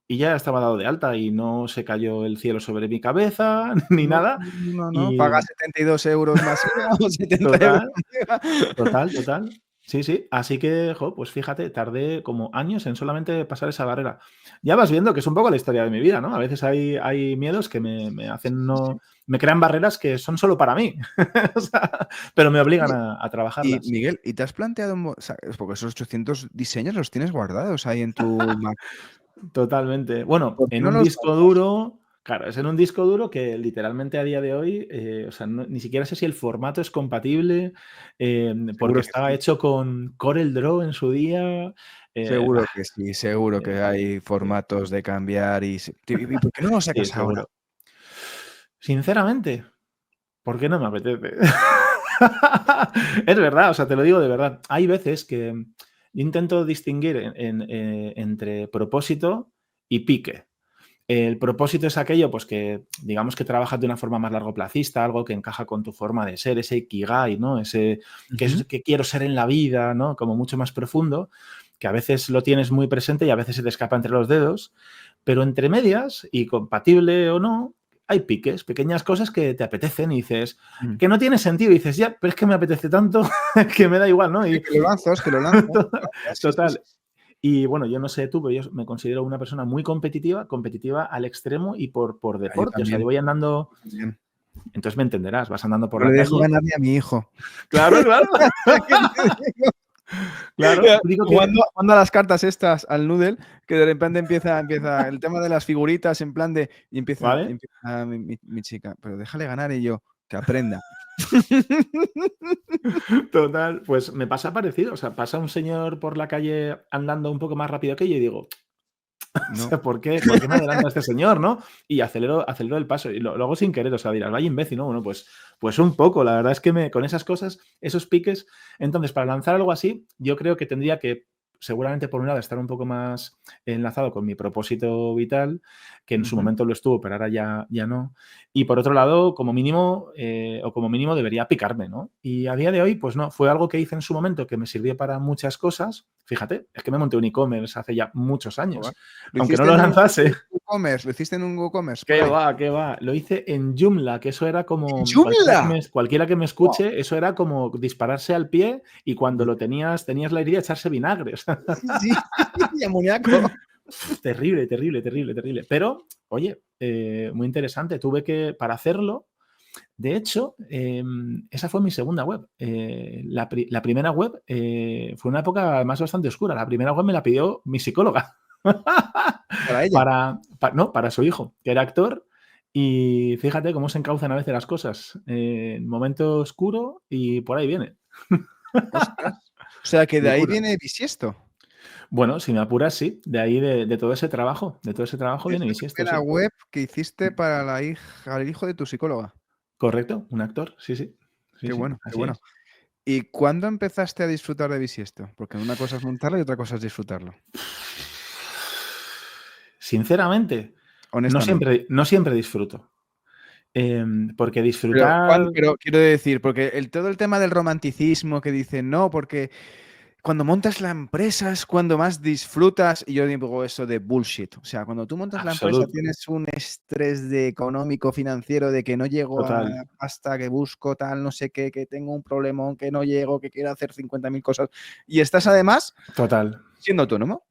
y ya estaba dado de alta y no se cayó el cielo sobre mi cabeza ni nada. No. Y Paga 72 euros más IVA o 70 euros total, más IVA. total. Sí, sí. Así que, pues fíjate, tardé como años en solamente pasar esa barrera. Ya vas viendo que es un poco la historia de mi vida, ¿no? A veces hay miedos que me hacen Sí. no. Me crean barreras que son solo para mí. O sea, pero me obligan Oye, a y trabajarlas. Miguel, ¿y te has planteado, o sea, porque esos 800 diseños los tienes guardados ahí en tu Mac? Totalmente. Bueno, ¿Por qué en no un los disco guardas? duro, claro, es en un disco duro que literalmente a día de hoy, o sea, ni siquiera sé si el formato es compatible, porque Seguro que estaba sí. hecho con CorelDRAW en su día. Seguro que sí, seguro que Eh, hay sí, formatos de cambiar ¿y por qué no lo sí, sacas ahora? seguro. Sinceramente, ¿por qué no me apetece? Es verdad, o sea, te lo digo de verdad. Hay veces que intento distinguir entre propósito y pique. El propósito es aquello, pues que digamos que trabajas de una forma más largoplacista, algo que encaja con tu forma de ser, ese ikigai, ¿no? Ese Ujú. que quiero ser en la vida, ¿no? Como mucho más profundo, que a veces lo tienes muy presente y a veces se te escapa entre los dedos, pero entre medias, y compatible o no, hay piques, pequeñas cosas que te apetecen y dices, Mm. que no tiene sentido, y dices, ya, pero es que me apetece tanto que me da igual, ¿no? Sí, Y que lo lanzas, sí. total, y bueno, yo no sé tú, pero yo me considero una persona muy competitiva al extremo y por Ah, yo deporte. O sea, yo también, voy andando, yo también. entonces me entenderás, vas andando por No le la dejo calle. ganar ni a mi hijo. Claro, ¿Qué te digo? claro. Digo que Jugando a las cartas estas al Noodle, que de repente empieza el tema de las figuritas en plan de y empieza ¿vale? empieza mi chica, pero déjale ganar y yo, que aprenda. Total, pues me pasa parecido. O sea, pasa un señor por la calle andando un poco más rápido que yo y digo, o No. sea, ¿por qué me adelanta este señor, no? Y acelero el paso. Y lo hago sin querer, o sea, dirás, vaya imbécil, ¿no? Bueno, pues un poco. La verdad es que con esas cosas, esos piques. Entonces, para lanzar algo así, yo creo que tendría que, seguramente, por un lado, estar un poco más enlazado con mi propósito vital, que en su Ujú. momento lo estuvo, pero ahora ya no. Y por otro lado, como mínimo, debería picarme, ¿no? Y a día de hoy, pues no, fue algo que hice en su momento que me sirvió para muchas cosas. Fíjate, es que me monté un e-commerce hace ya muchos Joder. años. ¿Lo Aunque no hiciste lo en un lanzase. WooCommerce? ¿Lo hiciste en un WooCommerce por ¿Qué ahí? va? ¿Qué va? Lo hice en Joomla, que eso era como ¡Joomla! cualquiera que me Guau. escuche, eso era como dispararse al pie y cuando lo tenías la idea de echarse vinagre. O sea, Sí, y amoníaco. terrible, terrible, terrible, terrible. Pero, oye, muy interesante. Para hacerlo, de hecho, esa fue mi segunda web. La primera web fue una época además bastante oscura. La primera web me la pidió mi psicóloga. Para ella. No, para su hijo, que era actor. Y fíjate cómo se encauzan a veces las cosas. En momento oscuro y por ahí viene. Ostras. O sea, que de ahí Locura. viene Bisiesto. Bueno, si me apuras, sí. De ahí, de todo ese trabajo. De todo ese trabajo Es viene la bisiesto, primera sí. web que hiciste para el hijo de tu psicóloga. Correcto, un actor, sí, sí. Sí, Qué sí, bueno, qué así bueno. es. ¿Y cuándo empezaste a disfrutar de Bisiesto? Porque una cosa es montarlo y otra cosa es disfrutarlo. Sinceramente, Honestamente. no siempre disfruto. Porque Pero, disfrutar. pero quiero decir, porque todo el tema del romanticismo que dicen, no, porque cuando montas la empresa es cuando más disfrutas, y yo digo eso de bullshit. O sea, cuando tú montas la empresa Absoluto, tienes un estrés de económico, financiero, de que no llego a total, pasta, que busco tal, no sé qué, que tengo un problemón, que no llego, que quiero hacer 50.000 cosas. Y estás además total, siendo autónomo.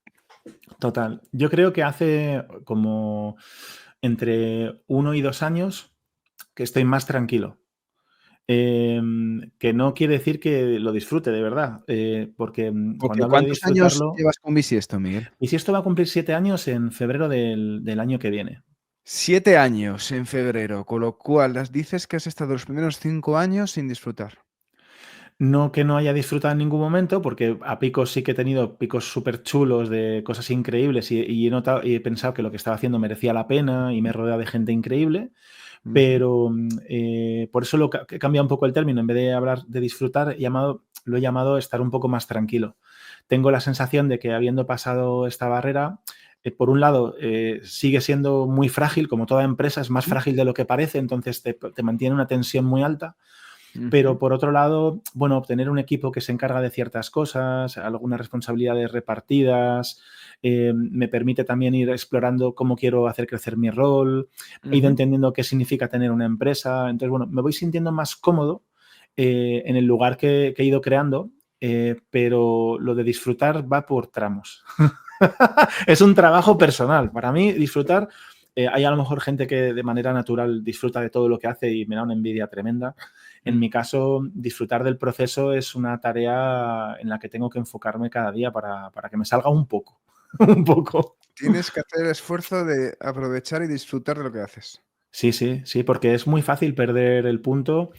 total. Yo creo que hace como entre 1 y 2 años que estoy más tranquilo. Que no quiere decir que lo disfrute de verdad, porque cuando Porque hablo de ¿cuántos años disfrutarlo, llevas con Bisiesto, Miguel? y si esto va a cumplir 7 años en febrero del año que viene. 7 años en febrero, con lo cual dices que has estado los primeros 5 años sin disfrutar. No que no haya disfrutado en ningún momento, porque a picos sí que he tenido picos súper chulos de cosas increíbles y he notado y he pensado que lo que estaba haciendo merecía la pena y me he rodeado de gente increíble, Ujú. pero por eso he cambiado un poco el término. En vez de hablar de disfrutar, lo he llamado estar un poco más tranquilo. Tengo la sensación de que habiendo pasado esta barrera, por un lado, sigue siendo muy frágil, como toda empresa, es más frágil de lo que parece, entonces te mantiene una tensión muy alta. Pero Ujú. por otro lado, bueno, obtener un equipo que se encarga de ciertas cosas, algunas responsabilidades repartidas, me permite también ir explorando cómo quiero hacer crecer mi rol, he ido Ujú. entendiendo qué significa tener una empresa. Entonces, bueno, me voy sintiendo más cómodo en el lugar que he ido creando, pero lo de disfrutar va por tramos. Es un trabajo personal. Para mí, disfrutar, hay a lo mejor gente que de manera natural disfruta de todo lo que hace y me da una envidia tremenda. En Mm. mi caso, disfrutar del proceso es una tarea en la que tengo que enfocarme cada día para que me salga un poco, un poco. Tienes que hacer el esfuerzo de aprovechar y disfrutar de lo que haces. Sí, sí, sí, porque es muy fácil perder el punto.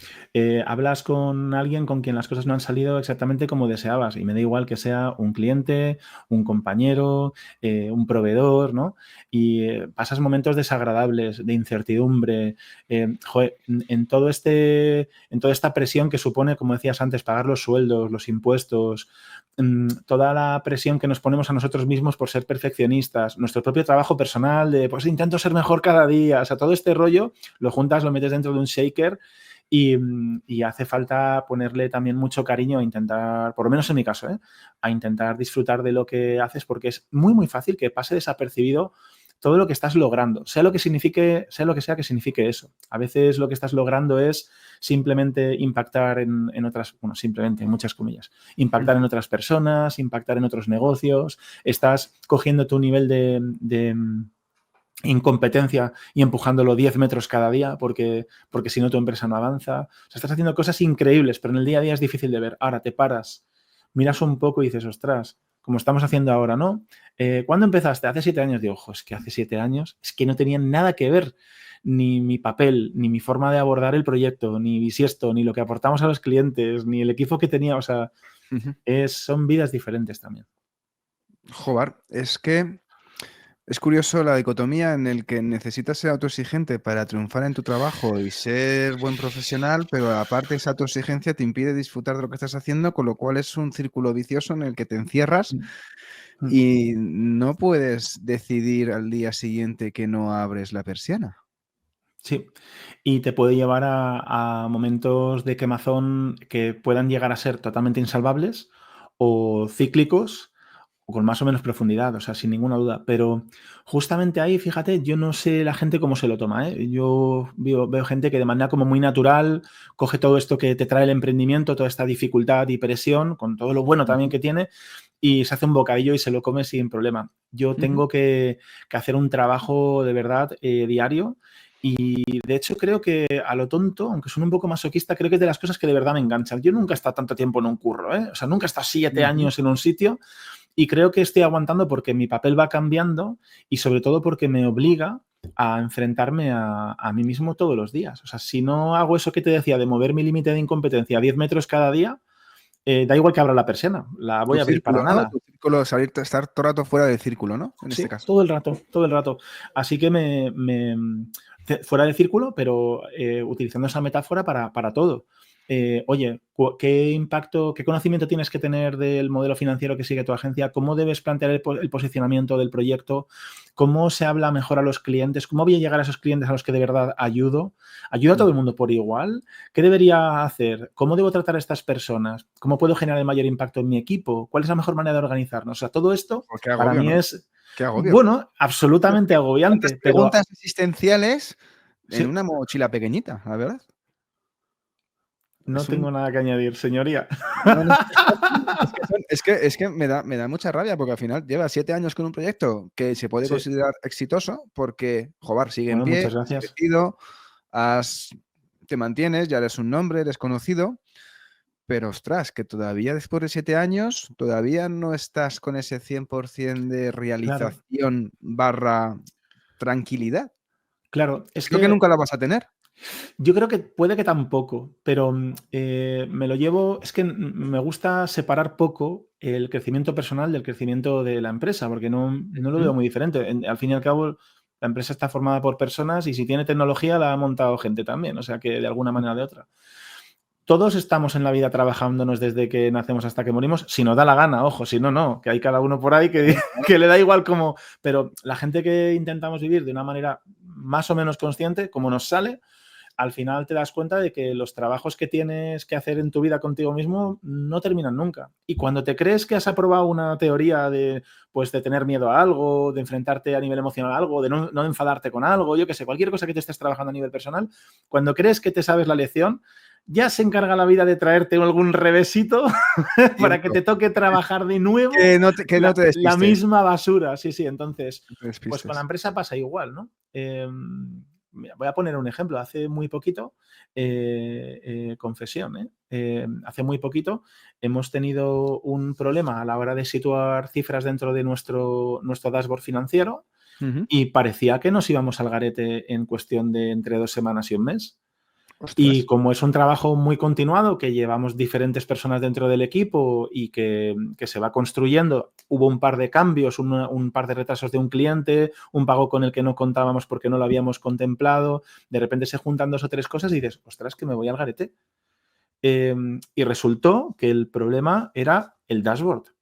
Hablas con alguien con quien las cosas no han salido exactamente como deseabas y me da igual que sea un cliente, un compañero, un proveedor, ¿no? Y pasas momentos desagradables, de incertidumbre, joder, en toda esta presión que supone, como decías antes, pagar los sueldos, los impuestos, toda la presión que nos ponemos a nosotros mismos por ser perfeccionistas, nuestro propio trabajo personal de, pues intento ser mejor cada día, o sea, todo este rollo lo juntas, lo metes dentro de un shaker y hace falta ponerle también mucho cariño a intentar, por lo menos en mi caso, a intentar disfrutar de lo que haces porque es muy, muy fácil que pase desapercibido todo lo que estás logrando, sea lo que sea que signifique eso. A veces lo que estás logrando es simplemente impactar en otras, bueno, simplemente, en muchas comillas, impactar en Ujú. otras personas, impactar en otros negocios, estás cogiendo tu nivel de incompetencia y empujándolo 10 metros cada día porque si no tu empresa no avanza. O sea, estás haciendo cosas increíbles, pero en el día a día es difícil de ver. Ahora te paras, miras un poco y dices, ostras, como estamos haciendo ahora, ¿no? ¿Cuándo empezaste? Hace 7 años. Digo, ojo, es que hace 7 años es que no tenían nada que ver ni mi papel, ni mi forma de abordar el proyecto, ni bisiesto, ni lo que aportamos a los clientes, ni el equipo que tenía. O sea, son vidas diferentes también. Joder, es que es curioso la dicotomía en el que necesitas ser autoexigente para triunfar en tu trabajo y ser buen profesional, pero aparte esa autoexigencia te impide disfrutar de lo que estás haciendo, con lo cual es un círculo vicioso en el que te encierras y no puedes decidir al día siguiente que no abres la persiana. Sí, y te puede llevar a momentos de quemazón que puedan llegar a ser totalmente insalvables o cíclicos o con más o menos profundidad, o sea, sin ninguna duda. Pero justamente ahí, fíjate, yo no sé la gente cómo se lo toma, ¿eh? Yo veo gente que de manera como muy natural coge todo esto que te trae el emprendimiento, toda esta dificultad y presión, con todo lo bueno también que tiene, y se hace un bocadillo y se lo come sin problema. Yo tengo que hacer un trabajo de verdad diario. Y de hecho creo que a lo tonto, aunque suene un poco masoquista, creo que es de las cosas que de verdad me enganchan. Yo nunca he estado tanto tiempo en un curro, ¿eh? O sea, nunca he estado 7 años en un sitio y creo que estoy aguantando porque mi papel va cambiando y sobre todo porque me obliga a enfrentarme a mí mismo todos los días. O sea, si no hago eso que te decía de mover mi límite de incompetencia a 10 metros cada día, da igual que abra la persiana, la voy Tu a abrir para círculo, ¿no? nada. Tu círculo, estar todo el rato fuera del círculo, ¿no? En este Sí, caso. todo el rato, todo el rato. Así que fuera de círculo, pero utilizando esa metáfora para todo. Oye, ¿qué impacto, qué conocimiento tienes que tener del modelo financiero que sigue tu agencia? ¿Cómo debes plantear el posicionamiento del proyecto? ¿Cómo se habla mejor a los clientes? ¿Cómo voy a llegar a esos clientes a los que de verdad ayudo? ¿Ayudo a todo el mundo por igual? ¿Qué debería hacer? ¿Cómo debo tratar a estas personas? ¿Cómo puedo generar el mayor impacto en mi equipo? ¿Cuál es la mejor manera de organizarnos? O sea, todo esto Qué para agobio, mí ¿no? es, Qué agobio. bueno, absolutamente ¿Cuántas agobiante, pero preguntas existenciales en sí, una mochila pequeñita, la verdad? no Es un... tengo nada que añadir, señoría. No, no, es que me da mucha rabia porque al final lleva 7 años con un proyecto que se puede Sí, considerar exitoso porque, joder, sigue en bueno, pie, muchas has gracias. crecido, te mantienes, ya eres un nombre, eres conocido, pero ostras, que todavía después de 7 años, todavía no estás con ese 100% de Claro, realización barra tranquilidad. claro, es Creo que que nunca la vas a tener. yo creo que puede que tampoco, pero me lo llevo, es que me gusta separar poco el crecimiento personal del crecimiento de la empresa, porque no lo veo muy diferente. Al fin y al cabo, la empresa está formada por personas y si tiene tecnología la ha montado gente también, o sea que de alguna manera o de otra. Todos estamos en la vida trabajándonos desde que nacemos hasta que morimos, si nos da la gana, ojo, si no, no, que hay cada uno por ahí que, que le da igual como... Pero la gente que intentamos vivir de una manera más o menos consciente, como nos sale, al final te das cuenta de que los trabajos que tienes que hacer en tu vida contigo mismo no terminan nunca. Y cuando te crees que has aprobado una teoría de, pues, de tener miedo a algo, de enfrentarte a nivel emocional a algo, de no enfadarte con algo, yo qué sé, cualquier cosa que te estés trabajando a nivel personal, cuando crees que te sabes la lección, ya se encarga la vida de traerte algún revésito para que Cierto. te toque trabajar de nuevo Que no te la despistes. misma basura. Sí, sí, entonces, No te pues con la despistes. empresa pasa igual, ¿no? Mira, voy a poner un ejemplo. Hace muy poquito, confesión, hace muy poquito hemos tenido un problema a la hora de situar cifras dentro de nuestro dashboard financiero Ujú. y parecía que nos íbamos al garete en cuestión de entre 2 semanas y un mes. Y Ostras. como es un trabajo muy continuado, que llevamos diferentes personas dentro del equipo y que se va construyendo, hubo un par de cambios, un par de retrasos de un cliente, un pago con el que no contábamos porque no lo habíamos contemplado, de repente se juntan 2 o 3 cosas y dices, ostras, que me voy al garete. Y resultó que el problema era el dashboard,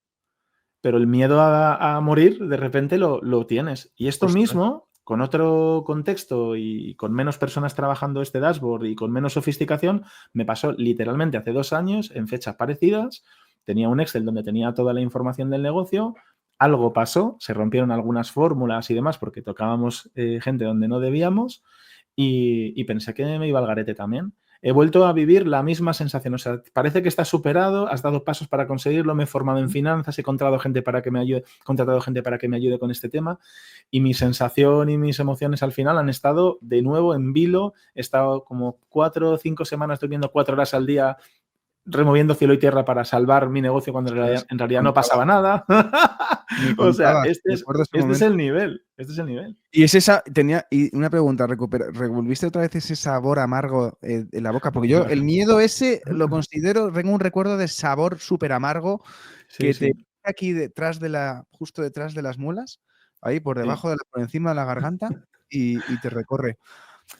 pero el miedo a morir de repente lo tienes. Y esto Ostras. mismo, con otro contexto y con menos personas trabajando este dashboard y con menos sofisticación, me pasó literalmente hace 2 años en fechas parecidas. Tenía un Excel donde tenía toda la información del negocio. Algo pasó, se rompieron algunas fórmulas y demás porque tocábamos gente donde no debíamos y pensé que me iba al garete también. He vuelto a vivir la misma sensación. O sea, parece que estás superado, has dado pasos para conseguirlo, me he formado en finanzas, he contratado gente para que me ayude, contratado gente para que me ayude con este tema y mi sensación y mis emociones al final han estado de nuevo en vilo. He estado como 4 o 5 semanas durmiendo 4 horas al día removiendo cielo y tierra para salvar mi negocio cuando en realidad no pasaba nada. Me O sea, contabas, este recuerdo ese es momento. el nivel. Este es el nivel. Y es esa, y una pregunta, ¿revolviste otra vez ese sabor amargo en la boca? Porque yo el miedo ese lo considero, tengo un recuerdo de sabor súper amargo Sí, que te sí, aquí justo detrás de las muelas, ahí por sí. debajo por encima de la garganta y te recorre.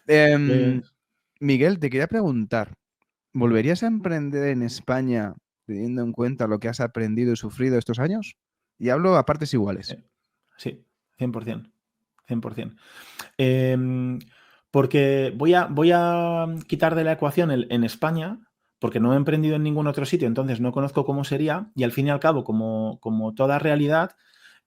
Pues, Miguel, te quería preguntar, ¿volverías a emprender en España teniendo en cuenta lo que has aprendido y sufrido estos años? Y hablo a partes iguales. sí, 100%. 100%. Porque voy a quitar de la ecuación el en España, porque no he emprendido en ningún otro sitio, entonces no conozco cómo sería, y al fin y al cabo, como toda realidad,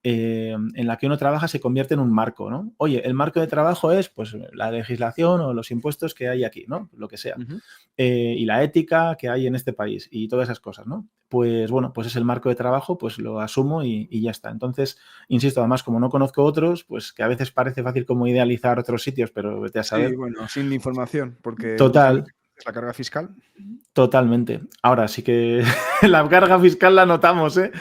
en la que uno trabaja se convierte en un marco, ¿no? Oye, el marco de trabajo es pues la legislación o los impuestos que hay aquí, ¿no? Lo que sea. Ujú. Y la ética que hay en este país y todas esas cosas, ¿no? Pues bueno, pues es el marco de trabajo, pues lo asumo y ya está. Entonces, insisto, además, como no conozco otros, pues que a veces parece fácil como idealizar otros sitios, pero vete a Sí, saber. bueno, sin información, porque Total, justamente es la carga fiscal. totalmente. Ahora sí que la carga fiscal la notamos, ¿eh?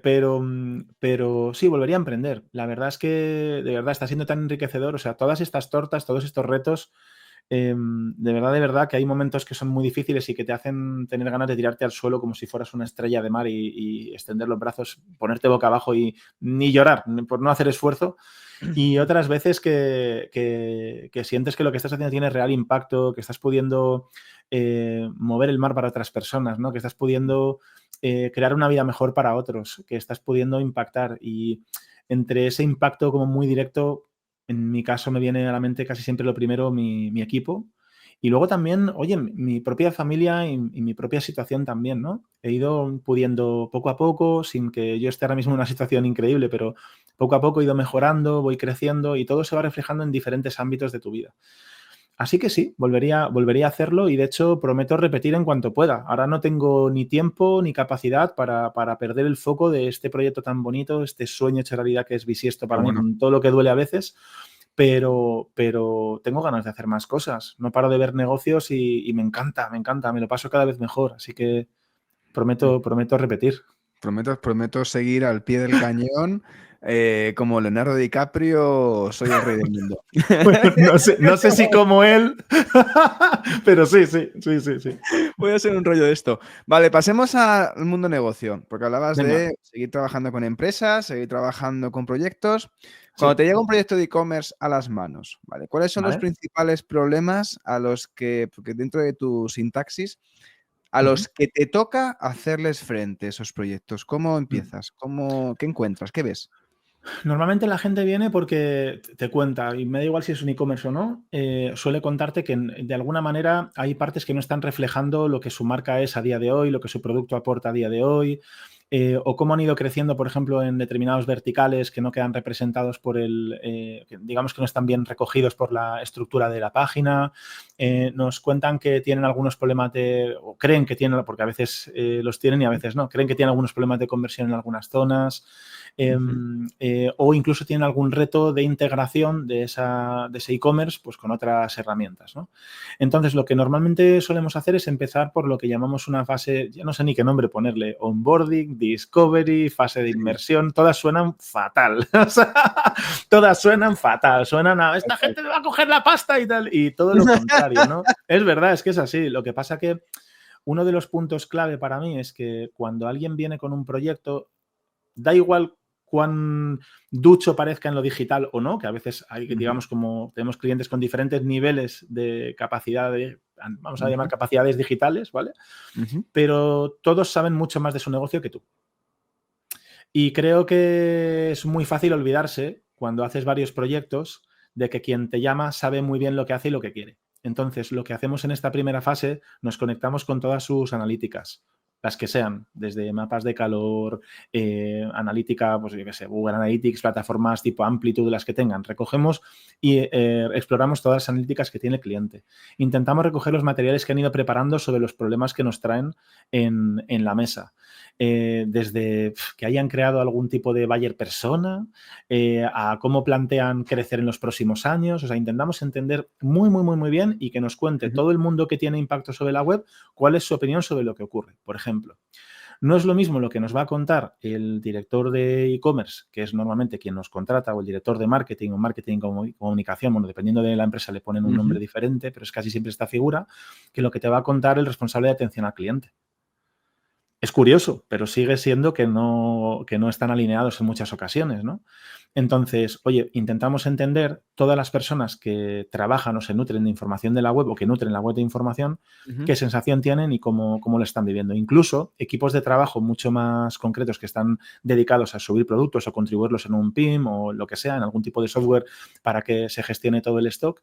Pero sí, volvería a emprender. La verdad es que de verdad está siendo tan enriquecedor. O sea, todas estas tortas, todos estos retos, de verdad que hay momentos que son muy difíciles y que te hacen tener ganas de tirarte al suelo como si fueras una estrella de mar y extender los brazos, ponerte boca abajo y ni llorar por no hacer esfuerzo. Y otras veces que sientes que lo que estás haciendo tiene real impacto, que estás pudiendo mover el mar para otras personas, ¿no? Que estás pudiendo crear una vida mejor para otros, que estás pudiendo impactar. Y entre ese impacto como muy directo, en mi caso me viene a la mente casi siempre lo primero mi equipo. Y luego también, oye, mi propia familia y mi propia situación también, ¿no? He ido pudiendo poco a poco, sin que yo esté ahora mismo en una situación increíble, pero poco a poco he ido mejorando, voy creciendo y todo se va reflejando en diferentes ámbitos de tu vida. Así que sí, volvería a hacerlo y de hecho prometo repetir en cuanto pueda. Ahora no tengo ni tiempo ni capacidad para perder el foco de este proyecto tan bonito, este sueño hecho realidad que es Bisiesto Qué para mí, bueno. con todo lo que duele a veces, pero tengo ganas de hacer más cosas. No paro de ver negocios y me encanta, me lo paso cada vez mejor. Así que prometo repetir. Prometo seguir al pie del cañón. Como Leonardo DiCaprio, soy el rey del mundo. Bueno, no sé si como él, pero sí, sí, sí, sí, sí. Voy a hacer un rollo de esto. Vale, pasemos al mundo negocio, porque hablabas Venga, de seguir trabajando con empresas, seguir trabajando con proyectos. Cuando te sí, llega un proyecto de e-commerce a las manos, ¿vale? ¿Cuáles son los ¿vale? principales problemas a los que, porque dentro de tu sintaxis, a Ujú. los que te toca hacerles frente esos proyectos? ¿Cómo Mm. empiezas? ¿Qué encuentras? ¿Qué ves? Normalmente la gente viene porque te cuenta, y me da igual si es un e-commerce o no, suele contarte que de alguna manera hay partes que no están reflejando lo que su marca es a día de hoy, lo que su producto aporta a día de hoy, o cómo han ido creciendo, por ejemplo, en determinados verticales que no quedan representados digamos que no están bien recogidos por la estructura de la página. Nos cuentan que tienen algunos problemas o creen que tienen, porque a veces los tienen y a veces no, creen que tienen algunos problemas de conversión en algunas zonas. Ujú. O incluso tienen algún reto de integración de ese e-commerce pues, con otras herramientas, ¿no? Entonces, lo que normalmente solemos hacer es empezar por lo que llamamos una fase, ya no sé ni qué nombre ponerle, onboarding, discovery, fase de Sí, inmersión, todas suenan fatal. O sea, todas suenan fatal, suenan a tal esta cual. gente me va a coger la pasta y tal, y todo lo contrario, ¿no? Es verdad, es que es así. Lo que pasa que uno de los puntos clave para mí es que cuando alguien viene con un proyecto, da igual cuán ducho parezca en lo digital o no, que a veces hay, Ujú, digamos, como tenemos clientes con diferentes niveles de capacidad, vamos a llamar ujú, capacidades digitales, ¿vale? ujú. Pero todos saben mucho más de su negocio que tú. Y creo que es muy fácil olvidarse cuando haces varios proyectos de que quien te llama sabe muy bien lo que hace y lo que quiere. Entonces, lo que hacemos en esta primera fase, nos conectamos con todas sus analíticas. las que sean, desde mapas de calor, analítica, pues yo qué sé, Google Analytics, plataformas tipo Amplitude, las que tengan. Recogemos y exploramos todas las analíticas que tiene el cliente. Intentamos recoger los materiales que han ido preparando sobre los problemas que nos traen en la mesa. Desde que hayan creado algún tipo de buyer persona, a cómo plantean crecer en los próximos años. O sea, intentamos entender muy bien y que nos cuente todo el mundo que tiene impacto sobre la web cuál es su opinión sobre lo que ocurre. Por ejemplo, no es lo mismo lo que nos va a contar el director de e-commerce, que es normalmente quien nos contrata, o el director de marketing o marketing comunicación, bueno, dependiendo de la empresa le ponen un nombre diferente, pero es casi siempre esta figura, que lo que te va a contar el responsable de atención al cliente. Es curioso, pero sigue siendo que no están alineados en muchas ocasiones, ¿no? Entonces, oye, intentamos entender todas las personas que trabajan o se nutren de información de la web o que nutren la web de información, qué sensación tienen y cómo lo están viviendo. Incluso equipos de trabajo mucho más concretos que están dedicados a subir productos o contribuirlos en un PIM o lo que sea, en algún tipo de software para que se gestione todo el stock,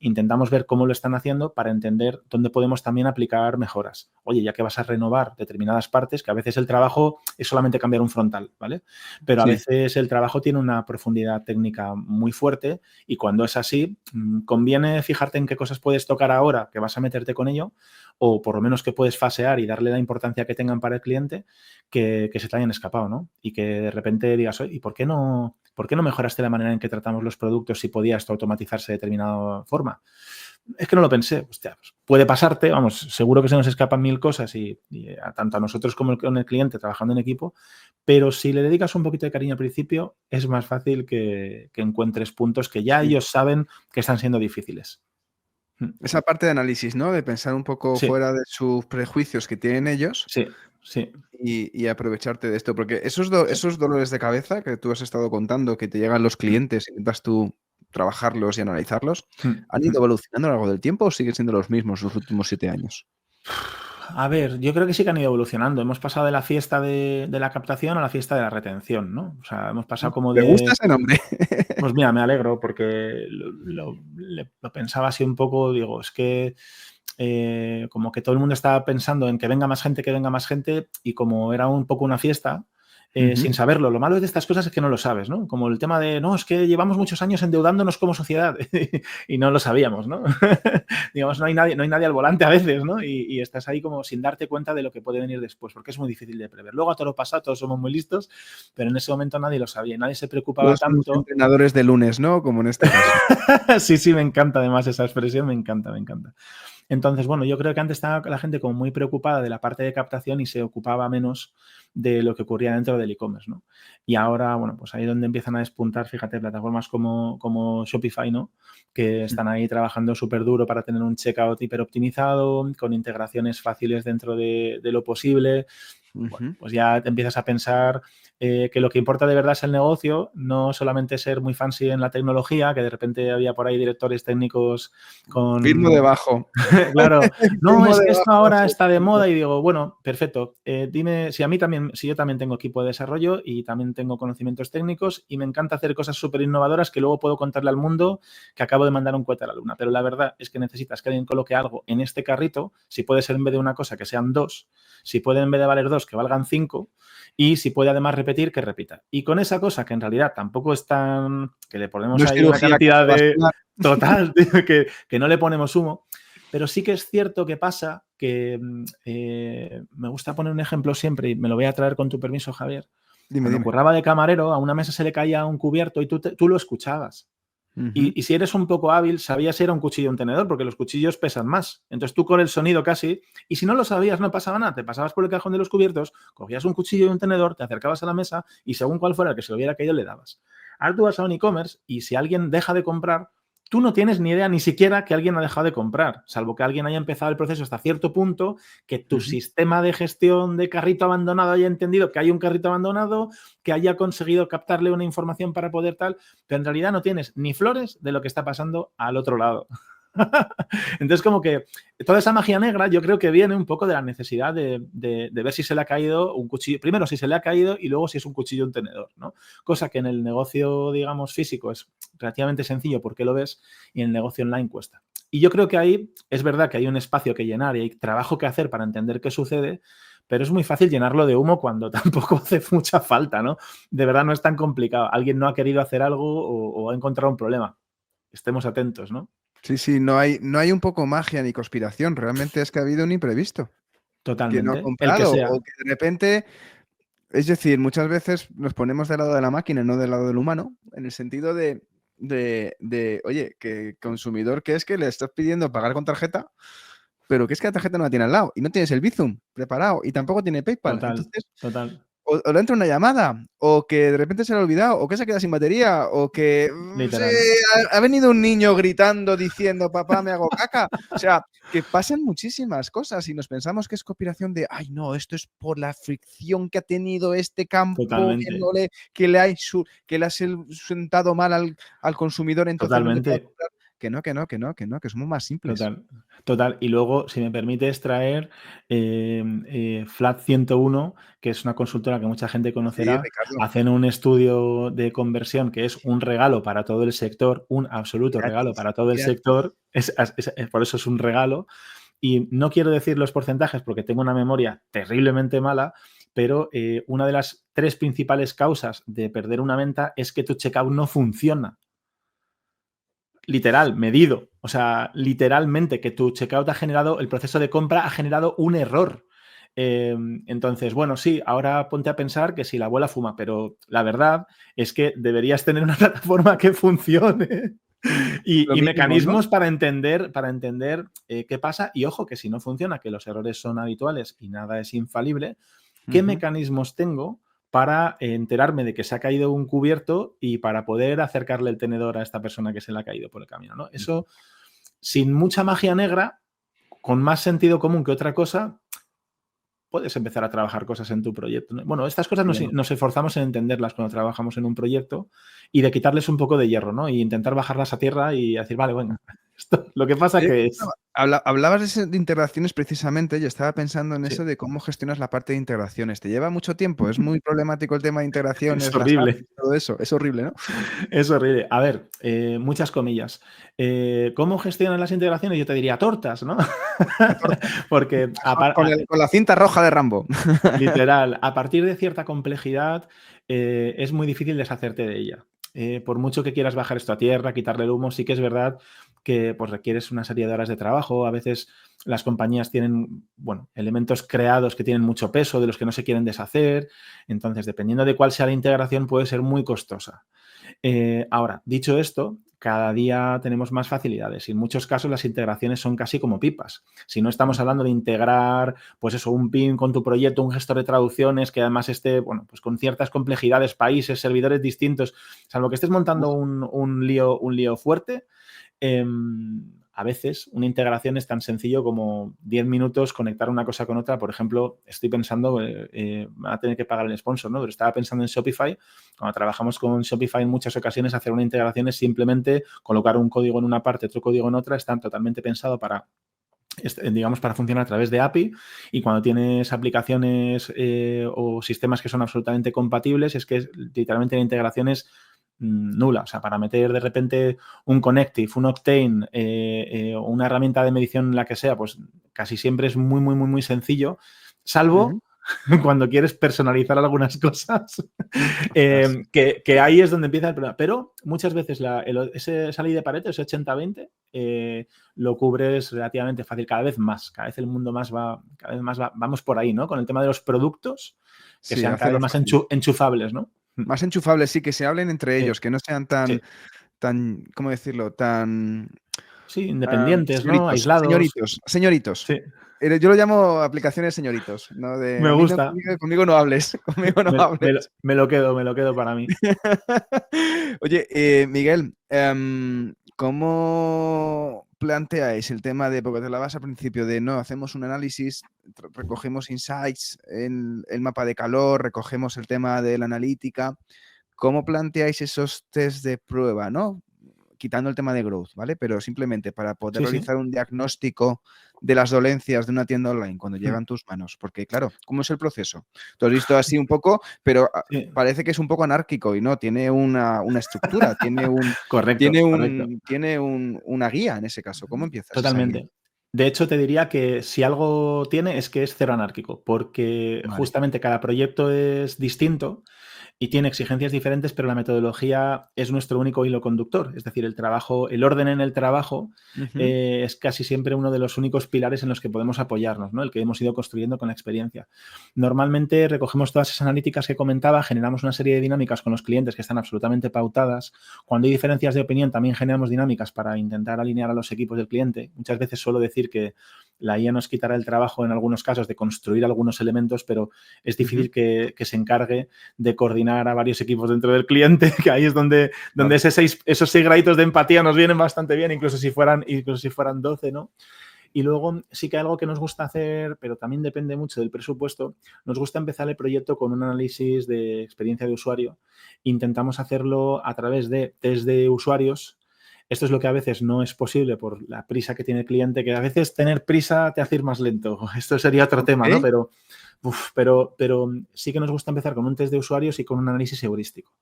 intentamos ver cómo lo están haciendo para entender dónde podemos también aplicar mejoras. Oye, ya que vas a renovar determinadas partes, que a veces el trabajo es solamente cambiar un frontal, ¿vale? Pero a veces el trabajo tiene una profundidad técnica muy fuerte y cuando es así, conviene fijarte en qué cosas puedes tocar ahora que vas a meterte con ello o por lo menos que puedes fasear y darle la importancia que tengan para el cliente que se te hayan escapado, ¿no? Y que de repente digas, oye, ¿y por qué no mejoraste la manera en que tratamos los productos si podía esto automatizarse de determinada forma? Es que no lo pensé. Hostia, pues puede pasarte, vamos, seguro que se nos escapan mil cosas y tanto a nosotros como con el cliente trabajando en equipo, pero si le dedicas un poquito de cariño al principio, es más fácil que encuentres puntos que ya ellos saben que están siendo difíciles. Esa parte de análisis, ¿no? De pensar un poco Sí. fuera de sus prejuicios que tienen ellos Sí. y aprovecharte de esto. Porque esos dolores de cabeza que tú has estado contando, que te llegan los clientes, intentas tú trabajarlos y analizarlos, ¿han ido evolucionando a lo largo del tiempo o siguen siendo los mismos los últimos 7 años? A ver, yo creo que sí que han ido evolucionando. Hemos pasado de la fiesta de la captación a la fiesta de la retención, ¿no? O sea, hemos pasado como Me gusta de... ese nombre. Pues mira, me alegro porque lo pensaba así un poco, digo, es que como que todo el mundo estaba pensando en que venga más gente y como era un poco una fiesta, sin saberlo. Lo malo de estas cosas es que no lo sabes, ¿no? Como el tema de, no, es que llevamos muchos años endeudándonos como sociedad y no lo sabíamos, ¿no? Digamos, no hay nadie al volante a veces, ¿no? Y estás ahí como sin darte cuenta de lo que puede venir después, porque es muy difícil de prever. Luego a todo lo pasado todos somos muy listos, pero en ese momento nadie lo sabía y nadie se preocupaba Todos somos tanto. entrenadores de lunes, ¿no? Como en este caso. Sí, me encanta además esa expresión, me encanta. Entonces, bueno, yo creo que antes estaba la gente como muy preocupada de la parte de captación y se ocupaba menos de lo que ocurría dentro del e-commerce, ¿no? Y ahora, bueno, pues ahí es donde empiezan a despuntar, fíjate, plataformas como Shopify, ¿no? Que están ahí trabajando súper duro para tener un checkout hiper optimizado, con integraciones fáciles dentro de lo posible. Bueno, pues ya te empiezas a pensar que lo que importa de verdad es el negocio, no solamente ser muy fancy en la tecnología, que de repente había por ahí directores técnicos con... Firmo debajo. Claro, no, Firmo es que esto debajo, ahora sí. está de moda y digo, bueno, perfecto, dime si yo también tengo equipo de desarrollo y también tengo conocimientos técnicos y me encanta hacer cosas súper innovadoras que luego puedo contarle al mundo que acabo de mandar un cohete a la luna, pero la verdad es que necesitas que alguien coloque algo en este carrito, si puede ser en vez de una cosa que sean dos, si puede en vez de valer dos que valgan 5 y si puede además repetir que repita. Y con esa cosa que en realidad tampoco es tan... que le ponemos No es ahí una cirugía cantidad de... cardiovascular. total, que no le ponemos humo. Pero sí que es cierto que pasa que me gusta poner un ejemplo siempre y me lo voy a traer con tu permiso, Javier. Cuando curraba de camarero, a una mesa se le caía un cubierto y tú lo escuchabas. Y si eres un poco hábil, sabías si era un cuchillo o un tenedor, porque los cuchillos pesan más. Entonces tú con el sonido casi, y si no lo sabías, no pasaba nada. Te pasabas por el cajón de los cubiertos, cogías un cuchillo y un tenedor, te acercabas a la mesa y según cuál fuera el que se lo hubiera caído, le dabas. Ahora tú vas a un e-commerce y si alguien deja de comprar, tú no tienes ni idea ni siquiera que alguien ha dejado de comprar, salvo que alguien haya empezado el proceso hasta cierto punto, que tu sistema de gestión de carrito abandonado haya entendido que hay un carrito abandonado, que haya conseguido captarle una información para poder tal, pero en realidad no tienes ni flores de lo que está pasando al otro lado. Entonces, como que toda esa magia negra yo creo que viene un poco de la necesidad de ver si se le ha caído un cuchillo, primero si se le ha caído y luego si es un cuchillo o un tenedor, ¿no? Cosa que en el negocio, digamos, físico es relativamente sencillo porque lo ves y en el negocio online cuesta. Y yo creo que ahí es verdad que hay un espacio que llenar y hay trabajo que hacer para entender qué sucede, pero es muy fácil llenarlo de humo cuando tampoco hace mucha falta, ¿no? De verdad no es tan complicado. Alguien no ha querido hacer algo o ha encontrado un problema. Estemos atentos, ¿no? Sí, no hay un poco magia ni conspiración, realmente es que ha habido un imprevisto que no ha Totalmente. El que comprado sea. o que de repente, es decir, muchas veces nos ponemos del lado de la máquina, no del lado del humano, en el sentido oye, que consumidor que es que le estás pidiendo pagar con tarjeta, pero que es que la tarjeta no la tiene al lado y no tienes el Bizum preparado y tampoco tiene PayPal. Total, Entonces, total. o le entra una llamada, o que de repente se le ha olvidado, o que se queda sin batería, o que Literal. ha venido un niño gritando diciendo, papá, me hago caca. O sea, que pasan muchísimas cosas y nos pensamos que es conspiración de, ay, no, esto es por la fricción que ha tenido este campo, Totalmente. que le ha sentado mal al consumidor, entonces no le puede Totalmente. comprar. Que no, que somos más simples. Total. Y luego, si me permites traer Flat 101, que es una consultora que mucha gente Sí, conocerá, Ricardo. hacen un estudio de conversión que es un regalo para todo el sector, un absoluto regalo para todo el sector, por eso es un regalo. Y no quiero decir los porcentajes porque tengo una memoria terriblemente mala, pero una de las 3 principales causas de perder una venta es que tu checkout no funciona. Literal, medido. O sea, literalmente que tu checkout ha generado, el proceso de compra ha generado un error. Entonces, bueno, sí, ahora ponte a pensar que si la abuela fuma, pero la verdad es que deberías tener una plataforma que funcione y Lo mínimo, mecanismos ¿no? para entender qué pasa. Y ojo, que si no funciona, que los errores son habituales y nada es infalible, ¿qué mecanismos tengo para enterarme de que se ha caído un cubierto y para poder acercarle el tenedor a esta persona que se le ha caído por el camino, ¿no? Eso, sin mucha magia negra, con más sentido común que otra cosa, puedes empezar a trabajar cosas en tu proyecto, ¿no? Bueno, estas cosas nos esforzamos en entenderlas cuando trabajamos en un proyecto y de quitarles un poco de hierro, ¿no? Y intentar bajarlas a tierra y decir, vale, bueno, esto, lo que pasa que es... Hablabas de integraciones precisamente, yo estaba pensando en Sí. eso de cómo gestionas la parte de integraciones. ¿Te lleva mucho tiempo? Es muy problemático el tema de integraciones, Es las horrible. APIs, todo eso. Es horrible, ¿no? Es horrible. A ver, muchas comillas. ¿Cómo gestionan las integraciones? Yo te diría tortas, ¿no? Porque Con la cinta roja de Rambo. literal, a partir de cierta complejidad es muy difícil deshacerte de ella. Por mucho que quieras bajar esto a tierra, quitarle el humo, sí que es verdad que pues, requieres una serie de horas de trabajo. A veces las compañías tienen, bueno, elementos creados que tienen mucho peso, de los que no se quieren deshacer. Entonces, dependiendo de cuál sea la integración, puede ser muy costosa. Ahora, dicho esto, cada día tenemos más facilidades y en muchos casos las integraciones son casi como pipas. Si no estamos hablando de integrar, pues eso, un PIM con tu proyecto, un gestor de traducciones que además esté, bueno, pues con ciertas complejidades, países, servidores distintos, salvo que estés montando un lío fuerte, a veces una integración es tan sencillo como 10 minutos conectar una cosa con otra. Por ejemplo, estoy pensando, van a tener que pagar el sponsor, ¿no? Pero estaba pensando en Shopify. Cuando trabajamos con Shopify en muchas ocasiones hacer una integración es simplemente colocar un código en una parte, otro código en otra. Están totalmente pensado para, digamos, para funcionar a través de API, y cuando tienes aplicaciones o sistemas que son absolutamente compatibles, es que literalmente la integración es nula. O sea, para meter de repente un Connective, un Octane o una herramienta de medición, la que sea, pues casi siempre es muy, muy, muy, muy sencillo, salvo cuando quieres personalizar algunas cosas, que ahí es donde empieza el problema. Pero muchas veces esa ley de Pareto, ese 80-20, lo cubres relativamente fácil, cada vez más. Cada vez el mundo vamos por ahí, ¿no? Con el tema de los productos, que Sí, sean cada vez más enchufables, ¿no? Más enchufables, sí, que se hablen entre ellos, Sí. que no sean Sí. tan, ¿cómo decirlo? Tan Sí, independientes, ¿no? Aislados. Señoritos. Sí. Yo lo llamo aplicaciones señoritos, ¿no? Me A mí gusta. conmigo no hables, conmigo no hables. Me lo quedo para mí. Oye, Miguel, ¿cómo planteáis el tema de, porque te hablabas al principio de, no, hacemos un análisis, recogemos insights en el mapa de calor, recogemos el tema de la analítica, ¿cómo planteáis esos test de prueba, no? Quitando el tema de growth, ¿vale? Pero simplemente para poder realizar un diagnóstico de las dolencias de una tienda online cuando llegan tus manos. Porque, claro, ¿cómo es el proceso? Tú has visto así un poco, pero parece que es un poco anárquico y no, tiene una estructura, tiene correcto. una guía en ese caso. ¿Cómo empiezas esa guía? Totalmente. De hecho, te diría que si algo tiene es que es cero anárquico, porque Vale. justamente cada proyecto es distinto y tiene exigencias diferentes, pero la metodología es nuestro único hilo conductor. Es decir, el trabajo, el orden en el trabajo Ujú. es casi siempre uno de los únicos pilares en los que podemos apoyarnos, ¿no? El que hemos ido construyendo con la experiencia. Normalmente recogemos todas esas analíticas que comentaba, generamos una serie de dinámicas con los clientes que están absolutamente pautadas. Cuando hay diferencias de opinión, también generamos dinámicas para intentar alinear a los equipos del cliente. Muchas veces suelo decir que la IA nos quitará el trabajo en algunos casos de construir algunos elementos, pero es difícil que se encargue de coordinar a varios equipos dentro del cliente, que ahí es donde Vale. esos 6 graditos de empatía nos vienen bastante bien, incluso si fueran 12, ¿no? Y luego sí que hay algo que nos gusta hacer, pero también depende mucho del presupuesto. Nos gusta empezar el proyecto con un análisis de experiencia de usuario. Intentamos hacerlo a través de test de usuarios. Esto es lo que a veces no es posible por la prisa que tiene el cliente, que a veces tener prisa te hace ir más lento. Esto sería otro tema, ¿no? Pero sí que nos gusta empezar con un test de usuarios y con un análisis heurístico.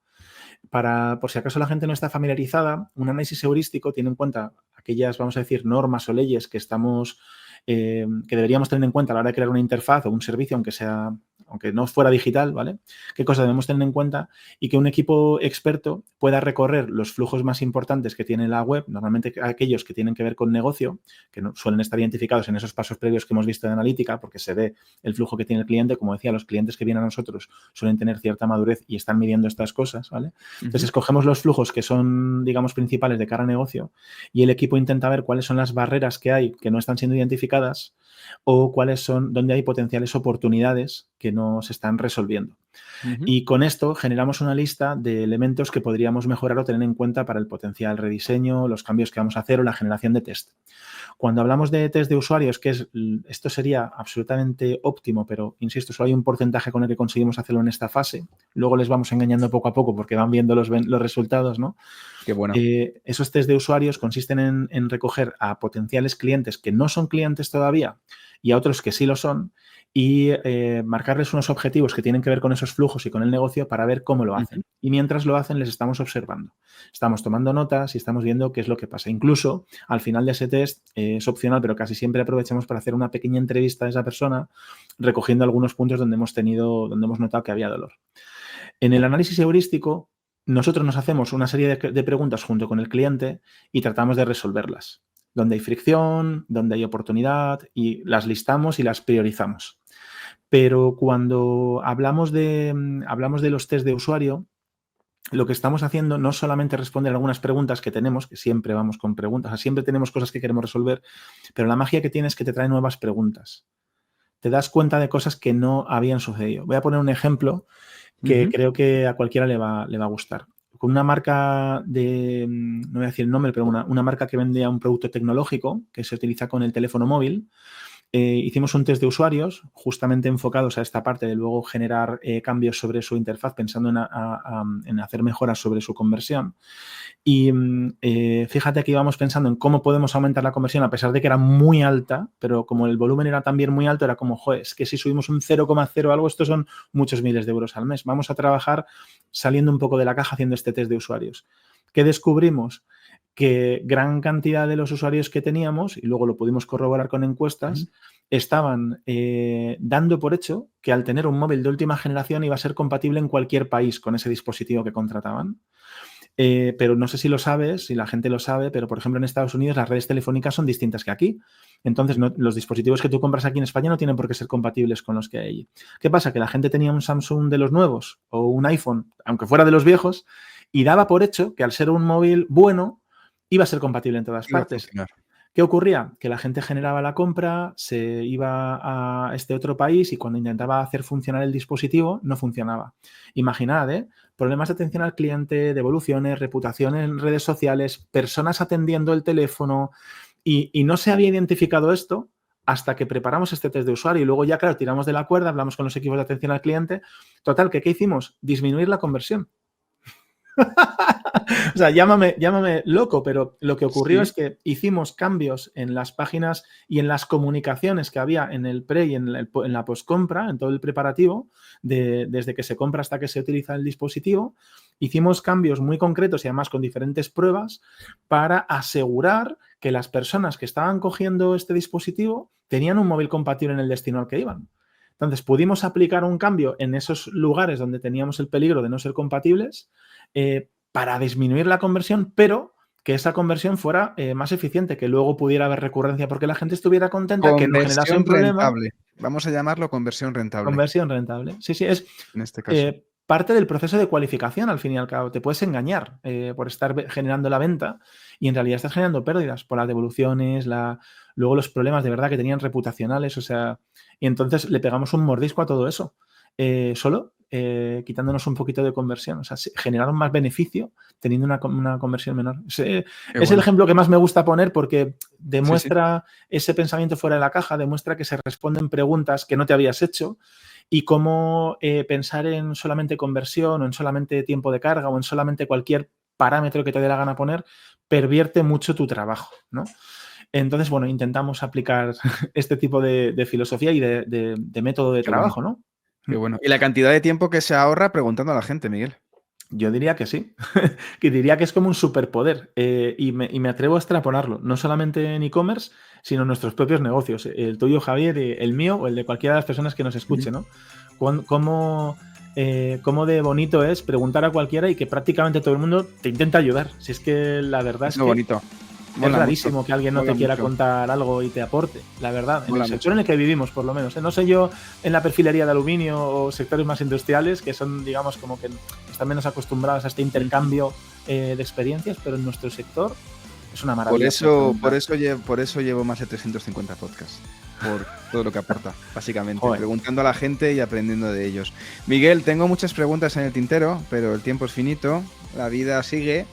Por si acaso la gente no está familiarizada, un análisis heurístico tiene en cuenta aquellas, vamos a decir, normas o leyes que que deberíamos tener en cuenta a la hora de crear una interfaz o un servicio, aunque no fuera digital, ¿vale? ¿Qué cosas debemos tener en cuenta? Y que un equipo experto pueda recorrer los flujos más importantes que tiene la web, normalmente aquellos que tienen que ver con negocio, que no, suelen estar identificados en esos pasos previos que hemos visto de analítica, porque se ve el flujo que tiene el cliente. Como decía, los clientes que vienen a nosotros suelen tener cierta madurez y están midiendo estas cosas, ¿vale? Entonces, escogemos los flujos que son, digamos, principales de cara a negocio y el equipo intenta ver cuáles son las barreras que hay que no están siendo identificadas o dónde hay potenciales oportunidades que no se están resolviendo. Y con esto generamos una lista de elementos que podríamos mejorar o tener en cuenta para el potencial rediseño, los cambios que vamos a hacer o la generación de test. Cuando hablamos de test de usuarios, esto sería absolutamente óptimo, pero insisto, solo hay un porcentaje con el que conseguimos hacerlo en esta fase. Luego les vamos engañando poco a poco porque van viendo los resultados, ¿no? Qué bueno. Esos test de usuarios consisten en recoger a potenciales clientes que no son clientes todavía y a otros que sí lo son y marcarles unos objetivos que tienen que ver con esos flujos y con el negocio para ver cómo lo hacen. Y mientras lo hacen, les estamos observando. Estamos tomando notas y estamos viendo qué es lo que pasa. Incluso, al final de ese test, es opcional, pero casi siempre aprovechamos para hacer una pequeña entrevista a esa persona, recogiendo algunos puntos donde hemos notado que había dolor. En el análisis heurístico, nosotros nos hacemos una serie de preguntas junto con el cliente y tratamos de resolverlas. Donde hay fricción, donde hay oportunidad, y las listamos y las priorizamos. Pero cuando hablamos de los test de usuario, lo que estamos haciendo no es solamente responder algunas preguntas que tenemos, que siempre vamos con preguntas, o sea, siempre tenemos cosas que queremos resolver, pero la magia que tiene es que te trae nuevas preguntas. Te das cuenta de cosas que no habían sucedido. Voy a poner un ejemplo que creo que a cualquiera le va a gustar. Con una marca no voy a decir el nombre, pero una marca que vendía un producto tecnológico que se utiliza con el teléfono móvil. Hicimos un test de usuarios justamente enfocados a esta parte de luego generar cambios sobre su interfaz, pensando en hacer mejoras sobre su conversión. Y fíjate que íbamos pensando en cómo podemos aumentar la conversión a pesar de que era muy alta, pero como el volumen era también muy alto, era como, joder, es que si subimos un 0,0 algo, estos son muchos miles de euros al mes. Vamos a trabajar saliendo un poco de la caja haciendo este test de usuarios. ¿Qué descubrimos? Que gran cantidad de los usuarios que teníamos, y luego lo pudimos corroborar con encuestas, estaban dando por hecho que al tener un móvil de última generación iba a ser compatible en cualquier país con ese dispositivo que contrataban. Pero no sé si lo sabes, si la gente lo sabe, pero por ejemplo en Estados Unidos las redes telefónicas son distintas que aquí. Entonces los dispositivos que tú compras aquí en España no tienen por qué ser compatibles con los que hay allí. ¿Qué pasa? Que la gente tenía un Samsung de los nuevos o un iPhone, aunque fuera de los viejos, y daba por hecho que al ser un móvil bueno iba a ser compatible en todas partes. ¿Qué ocurría? Que la gente generaba la compra, se iba a este otro país y cuando intentaba hacer funcionar el dispositivo no funcionaba. Imaginad, problemas de atención al cliente, devoluciones, reputación en redes sociales, personas atendiendo el teléfono y no se había identificado esto hasta que preparamos este test de usuario y luego ya, claro, tiramos de la cuerda, hablamos con los equipos de atención al cliente. Total, ¿qué hicimos? Disminuir la conversión. O sea, llámame loco, pero lo que ocurrió es que hicimos cambios en las páginas y en las comunicaciones que había en el pre y en la postcompra, en todo el preparativo, desde que se compra hasta que se utiliza el dispositivo. Hicimos cambios muy concretos y además con diferentes pruebas para asegurar que las personas que estaban cogiendo este dispositivo tenían un móvil compatible en el destino al que iban. Entonces, pudimos aplicar un cambio en esos lugares donde teníamos el peligro de no ser compatibles para disminuir la conversión, pero que esa conversión fuera más eficiente, que luego pudiera haber recurrencia porque la gente estuviera contenta, que no generase un problema. Rentable. Vamos a llamarlo conversión rentable. Conversión rentable. Sí, es en este caso. Parte del proceso de cualificación, al fin y al cabo. Te puedes engañar por estar generando la venta y en realidad estás generando pérdidas por las devoluciones, luego los problemas de verdad que tenían reputacionales, o sea, y entonces le pegamos un mordisco a todo eso. Solo quitándonos un poquito de conversión, o sea, generaron más beneficio teniendo una conversión menor. Es el ejemplo que más me gusta poner porque demuestra ese pensamiento fuera de la caja, demuestra que se responden preguntas que no te habías hecho y cómo pensar en solamente conversión o en solamente tiempo de carga o en solamente cualquier parámetro que te dé la gana poner pervierte mucho tu trabajo, ¿no? Entonces, bueno, intentamos aplicar este tipo de filosofía y de método de trabajo, ¿no? Qué bueno. ¿Y la cantidad de tiempo que se ahorra preguntando a la gente, Miguel? Yo diría que sí. Que diría que es como un superpoder y me atrevo a extrapolarlo, no solamente en e-commerce, sino en nuestros propios negocios. El tuyo, Javier, el mío o el de cualquiera de las personas que nos escuche, ¿no? Cómo de bonito es preguntar a cualquiera y que prácticamente todo el mundo te intenta ayudar. Si es que la verdad es que bonito. Es rarísimo que alguien no te quiera contar algo y te aporte, la verdad, en el sector en el que vivimos, por lo menos. No sé yo en la perfilería de aluminio o sectores más industriales, que son, digamos, como que están menos acostumbrados a este intercambio de experiencias, pero en nuestro sector es una maravilla. Por eso llevo más de 350 podcasts, por todo lo que aporta, básicamente. Joder. Preguntando a la gente y aprendiendo de ellos. Miguel, tengo muchas preguntas en el tintero, pero el tiempo es finito, la vida sigue.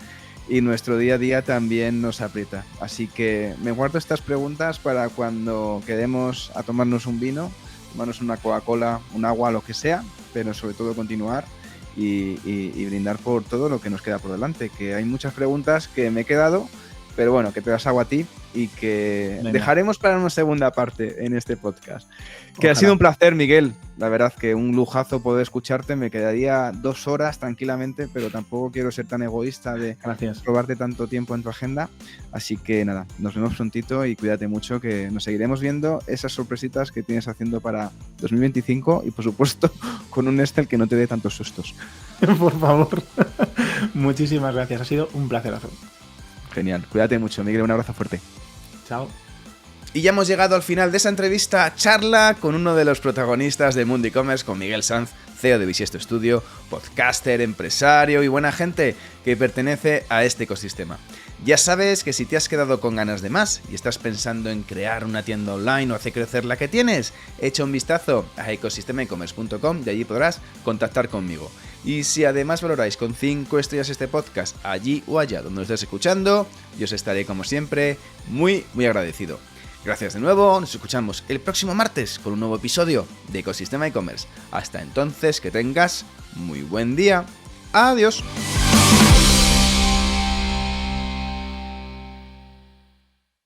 Y nuestro día a día también nos aprieta. Así que me guardo estas preguntas para cuando quedemos a tomarnos un vino, tomarnos una Coca-Cola, un agua, lo que sea, pero sobre todo continuar y brindar por todo lo que nos queda por delante. Que hay muchas preguntas que me he quedado, pero bueno, que te las hago a ti y que dejaremos para una segunda parte en este podcast. Que ha sido un placer, Miguel. La verdad que un lujazo poder escucharte. Me quedaría 2 horas tranquilamente, pero tampoco quiero ser tan egoísta de robarte tanto tiempo en tu agenda. Así que nada, nos vemos prontito y cuídate mucho, que nos seguiremos viendo esas sorpresitas que tienes haciendo para 2025 y por supuesto con un Nestel que no te dé tantos sustos. Por favor. Muchísimas gracias. Ha sido un placerazo. Genial. Cuídate mucho, Miguel. Un abrazo fuerte. Chao. Y ya hemos llegado al final de esa entrevista charla con uno de los protagonistas de Mundo E-Commerce, con Miguel Sanz, CEO de Bisiesto Studio, podcaster, empresario y buena gente que pertenece a este ecosistema. Ya sabes que si te has quedado con ganas de más y estás pensando en crear una tienda online o hacer crecer la que tienes, echa un vistazo a ecosistemaecommerce.com y allí podrás contactar conmigo. Y si además valoráis con 5 estrellas este podcast allí o allá donde lo estés escuchando, yo os estaré como siempre muy agradecido. Gracias de nuevo, nos escuchamos el próximo martes con un nuevo episodio de Ecosistema E-Commerce. Hasta entonces, que tengas muy buen día. Adiós.